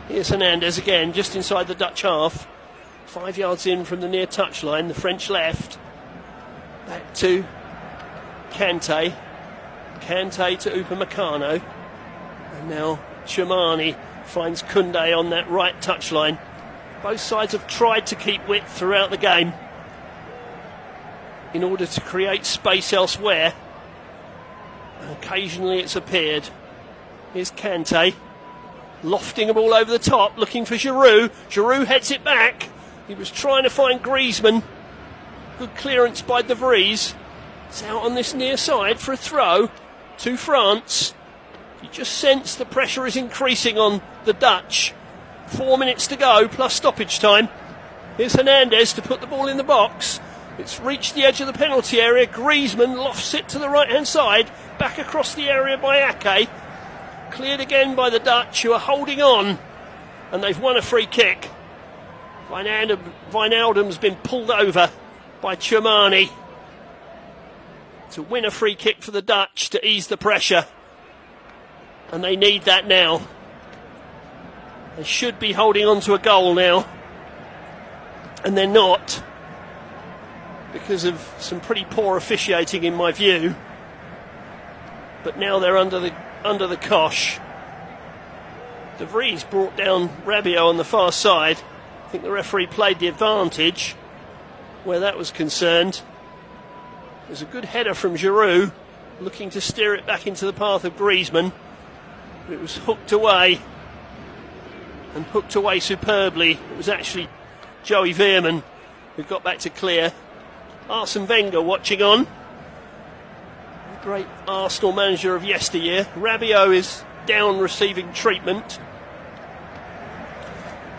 Here's Hernandez again, just inside the Dutch half. 5 yards in from the near touchline, the French left. Back to Kante. Kante to Upamecano. And now Tchouameni finds Koundé on that right touchline. Both sides have tried to keep width throughout the game in order to create space elsewhere. And occasionally it's appeared. Here's Kante, lofting a ball over the top, looking for Giroud. Giroud heads it back. He was trying to find Griezmann. Good clearance by De Vries. It's out on this near side for a throw to France. You just sense the pressure is increasing on the Dutch. 4 minutes to go, plus stoppage time. Here's Hernandez to put the ball in the box. It's reached the edge of the penalty area. Griezmann lofts it to the right-hand side. Back across the area by Ake. Cleared again by the Dutch, who are holding on. And they've won a free kick. Wijnaldum's been pulled over by Tchouameni to win a free kick for the Dutch to ease the pressure. And they need that now. They should be holding on to a goal now. And they're not, because of some pretty poor officiating in my view. But now they're under the cosh. De Vries brought down Rabiot on the far side. I think the referee played the advantage where that was concerned. There's a good header from Giroud, looking to steer it back into the path of Griezmann. But it was hooked away, and hooked away superbly. It was actually Joey Veerman who got back to clear. Arsene Wenger watching on. The great Arsenal manager of yesteryear. Rabiot is down receiving treatment.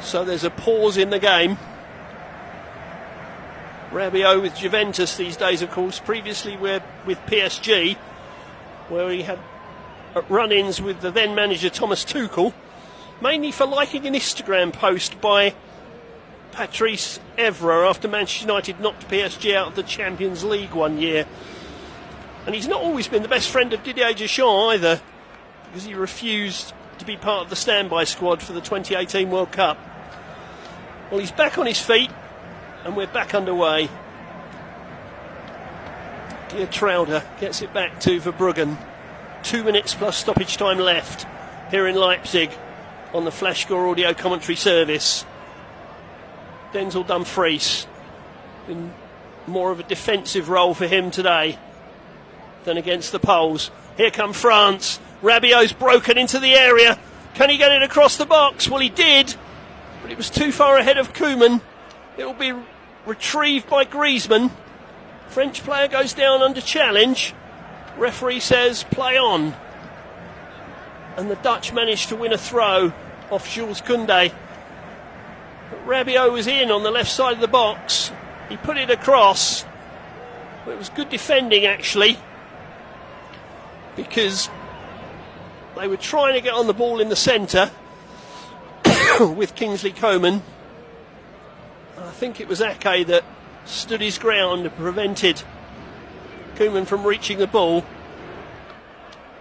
So there's a pause in the game. Rabiot with Juventus these days, of course. Previously with PSG, where he had run-ins with the then manager Thomas Tuchel, mainly for liking an Instagram post by Patrice Evra after Manchester United knocked PSG out of the Champions League one year. And he's not always been the best friend of Didier Deschamps either, because he refused to be part of the standby squad for the 2018 World Cup. Well, he's back on his feet, and we're back underway. Geertruida gets it back to Verbruggen. 2 minutes plus stoppage time left here in Leipzig on the Flashscore audio commentary service. Denzel Dumfries in more of a defensive role for him today than against the Poles. Here come France. Rabiot's broken into the area. Can he get it across the box? Well, he did, but it was too far ahead of Koeman. It will be retrieved by Griezmann. French player goes down under challenge. Referee says play on. And the Dutch managed to win a throw off Jules Koundé. But Rabiot was in on the left side of the box. He put it across. But it was good defending, actually, because they were trying to get on the ball in the centre with Kingsley Coman. I think it was Ake that stood his ground and prevented Koeman from reaching the ball.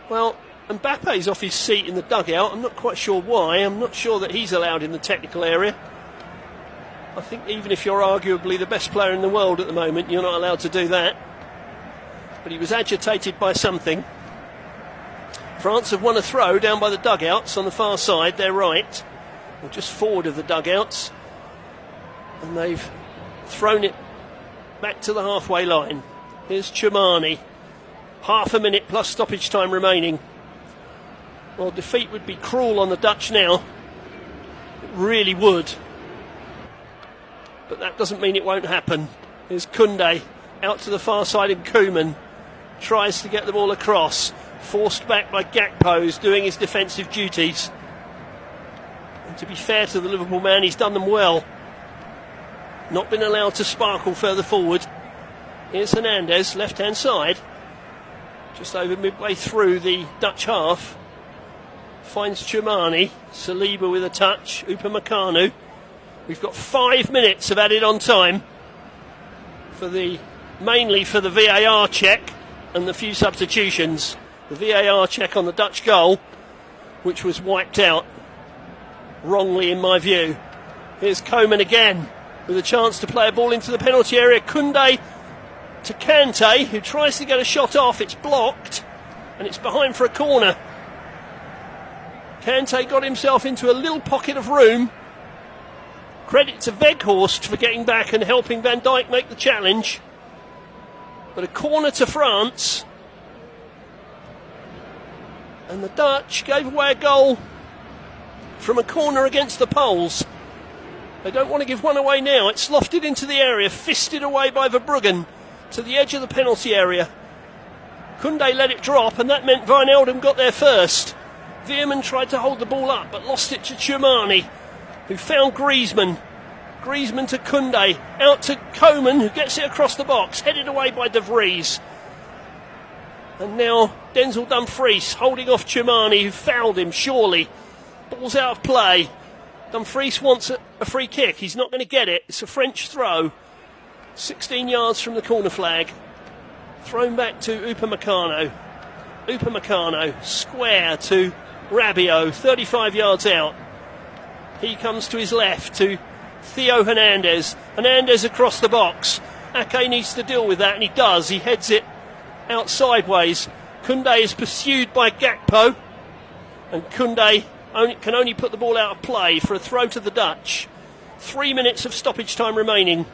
Well, Mbappe's off his seat in the dugout. I'm not quite sure why. I'm not sure that he's allowed in the technical area. I think even if you're arguably the best player in the world at the moment, you're not allowed to do that. But he was agitated by something. France have won a throw down by the dugouts on the far side, their right, or just forward of the dugouts, and they've thrown it back to the halfway line. Here's Chumani, half a minute plus stoppage time remaining. Well, defeat would be cruel on the Dutch now, it really would, but that doesn't mean it won't happen. Here's Koundé out to the far side, and Koeman tries to get the ball across, forced back by Gakpo, who's doing his defensive duties. And to be fair to the Liverpool man, he's done them well. Not been allowed to sparkle further forward. Here's Hernandez, left-hand side, just over midway through the Dutch half. Finds Chumani, Saliba with a touch, Upamecano. We've got 5 minutes of added on time mainly for the VAR check and the few substitutions. The VAR check on the Dutch goal, which was wiped out wrongly in my view. Here's Koeman again with a chance to play a ball into the penalty area. Koundé to Kante, who tries to get a shot off. It's blocked and it's behind for a corner. Kante got himself into a little pocket of room. Credit to Weghorst for getting back and helping Van Dijk make the challenge. But a corner to France. And the Dutch gave away a goal from a corner against the Poles. They don't want to give one away now. It's lofted into the area, fisted away by Verbruggen to the edge of the penalty area. Koundé let it drop, and that meant Wijnaldum got there first. Veerman tried to hold the ball up, but lost it to Chumani, who found Griezmann. Griezmann to Koundé, out to Koeman, who gets it across the box, headed away by De Vries. And now Denzel Dumfries holding off Chumani, who fouled him, surely. Ball's out of play. Dumfries wants a free kick. He's not going to get it. It's a French throw. 16 yards from the corner flag. Thrown back to Upamecano. Upamecano, square to Rabiot, 35 yards out. He comes to his left to Theo Hernandez. Hernandez across the box. Ake needs to deal with that, and he does. He heads it out sideways. Koundé is pursued by Gakpo, and Koundé can only put the ball out of play for a throw to the Dutch. 3 minutes of stoppage time remaining.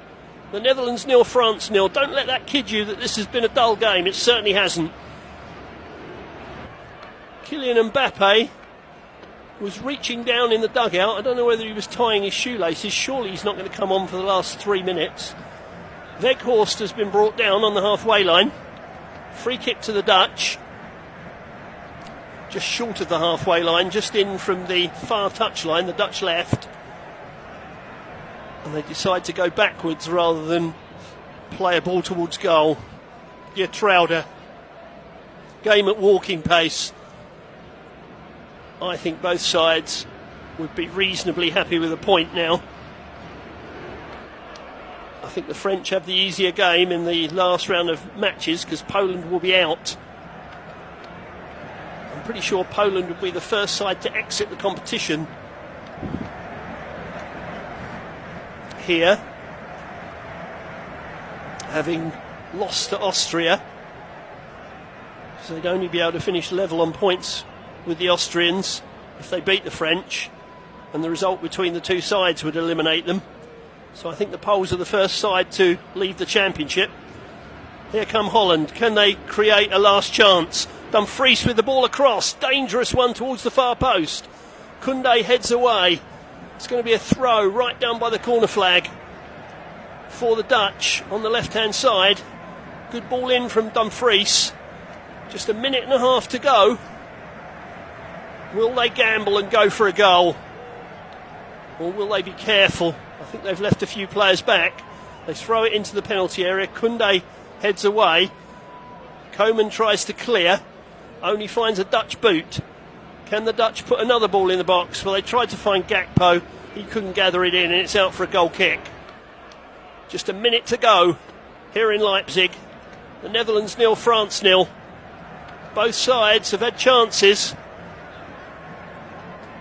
The Netherlands 0, France 0. Don't let that kid you that this has been a dull game. It certainly hasn't. Kylian Mbappe was reaching down in the dugout. I don't know whether he was tying his shoelaces. Surely he's not going to come on for the last 3 minutes. Weghorst has been brought down on the halfway line. Free kick to the Dutch. Just short of the halfway line, just in from the far touch line, the Dutch left. And they decide to go backwards rather than play a ball towards goal. Geertruida. Game at walking pace. I think both sides would be reasonably happy with a point now. I think the French have the easier game in the last round of matches because Poland will be out. I'm pretty sure Poland would be the first side to exit the competition here, having lost to Austria. So they'd only be able to finish level on points with the Austrians if they beat the French, and the result between the two sides would eliminate them. So I think the Poles are the first side to leave the championship. Here come Holland. Can they create a last chance? Dumfries with the ball across. Dangerous one towards the far post. Koundé heads away. It's going to be a throw right down by the corner flag for the Dutch on the left-hand side. Good ball in from Dumfries. Just a minute and a half to go. Will they gamble and go for a goal? Or will they be careful? I think they've left a few players back. They throw it into the penalty area. Koundé heads away. Koeman tries to clear. Only finds a Dutch boot. Can the Dutch put another ball in the box? Well, they tried to find Gakpo. He couldn't gather it in, and it's out for a goal kick. Just a minute to go here in Leipzig. The Netherlands 0, France 0. Both sides have had chances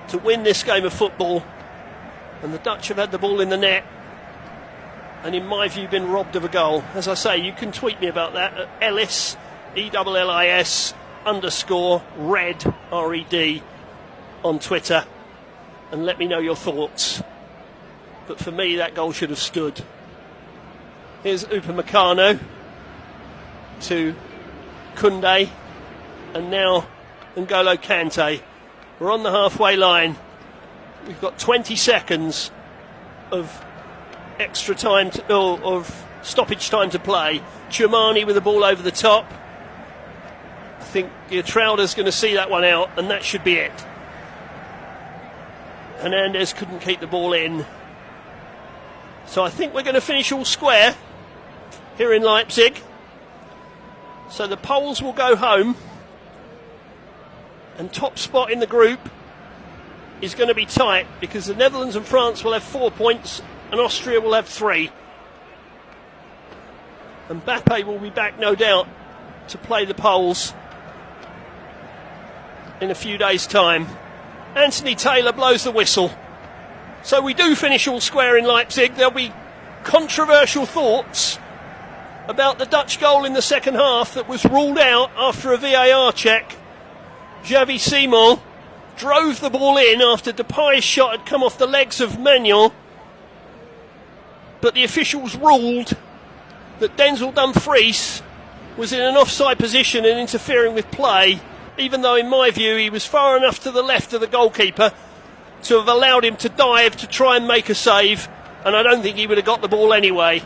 to win this game of football, and the Dutch have had the ball in the net and in my view been robbed of a goal. As I say, you can tweet me about that at Ellis, ELLIS _red, R-E-D, on Twitter, and let me know your thoughts. But for me, that goal should have stood. Here's Upamecano to Koundé, and now N'Golo Kante. We're on the halfway line. We've got 20 seconds of extra time, of stoppage time to play. Tchouameni with the ball over the top. I think Geertruida's going to see that one out, and that should be it. Hernandez couldn't keep the ball in. So I think we're going to finish all square here in Leipzig. So the Poles will go home, and top spot in the group is going to be tight because the Netherlands and France will have 4 points and Austria will have 3. And Mbappe will be back, no doubt, to play the Poles in a few days' time. Anthony Taylor blows the whistle. So we do finish all square in Leipzig. There'll be controversial thoughts about the Dutch goal in the second half that was ruled out after a VAR check. Xavi Simon drove the ball in after Depay's shot had come off the legs of Manuel, but the officials ruled that Denzel Dumfries was in an offside position and interfering with play, even though in my view he was far enough to the left of the goalkeeper to have allowed him to dive to try and make a save, and I don't think he would have got the ball anyway.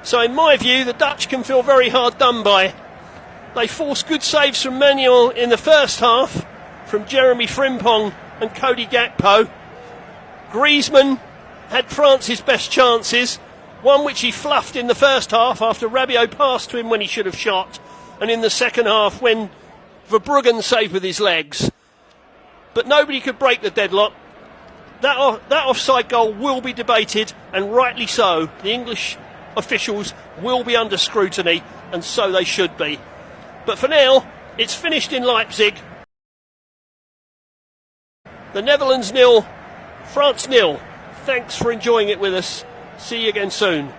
So in my view, the Dutch can feel very hard done by. They forced good saves from Manuel in the first half, from Jeremy Frimpong and Cody Gakpo. Griezmann had France's best chances, one which he fluffed in the first half after Rabiot passed to him when he should have shot, and in the second half when Verbruggen saved with his legs. But nobody could break the deadlock. That offside goal will be debated, and rightly so. The English officials will be under scrutiny, and so they should be. But for now, it's finished in Leipzig. The Netherlands 0, France 0. Thanks for enjoying it with us. See you again soon.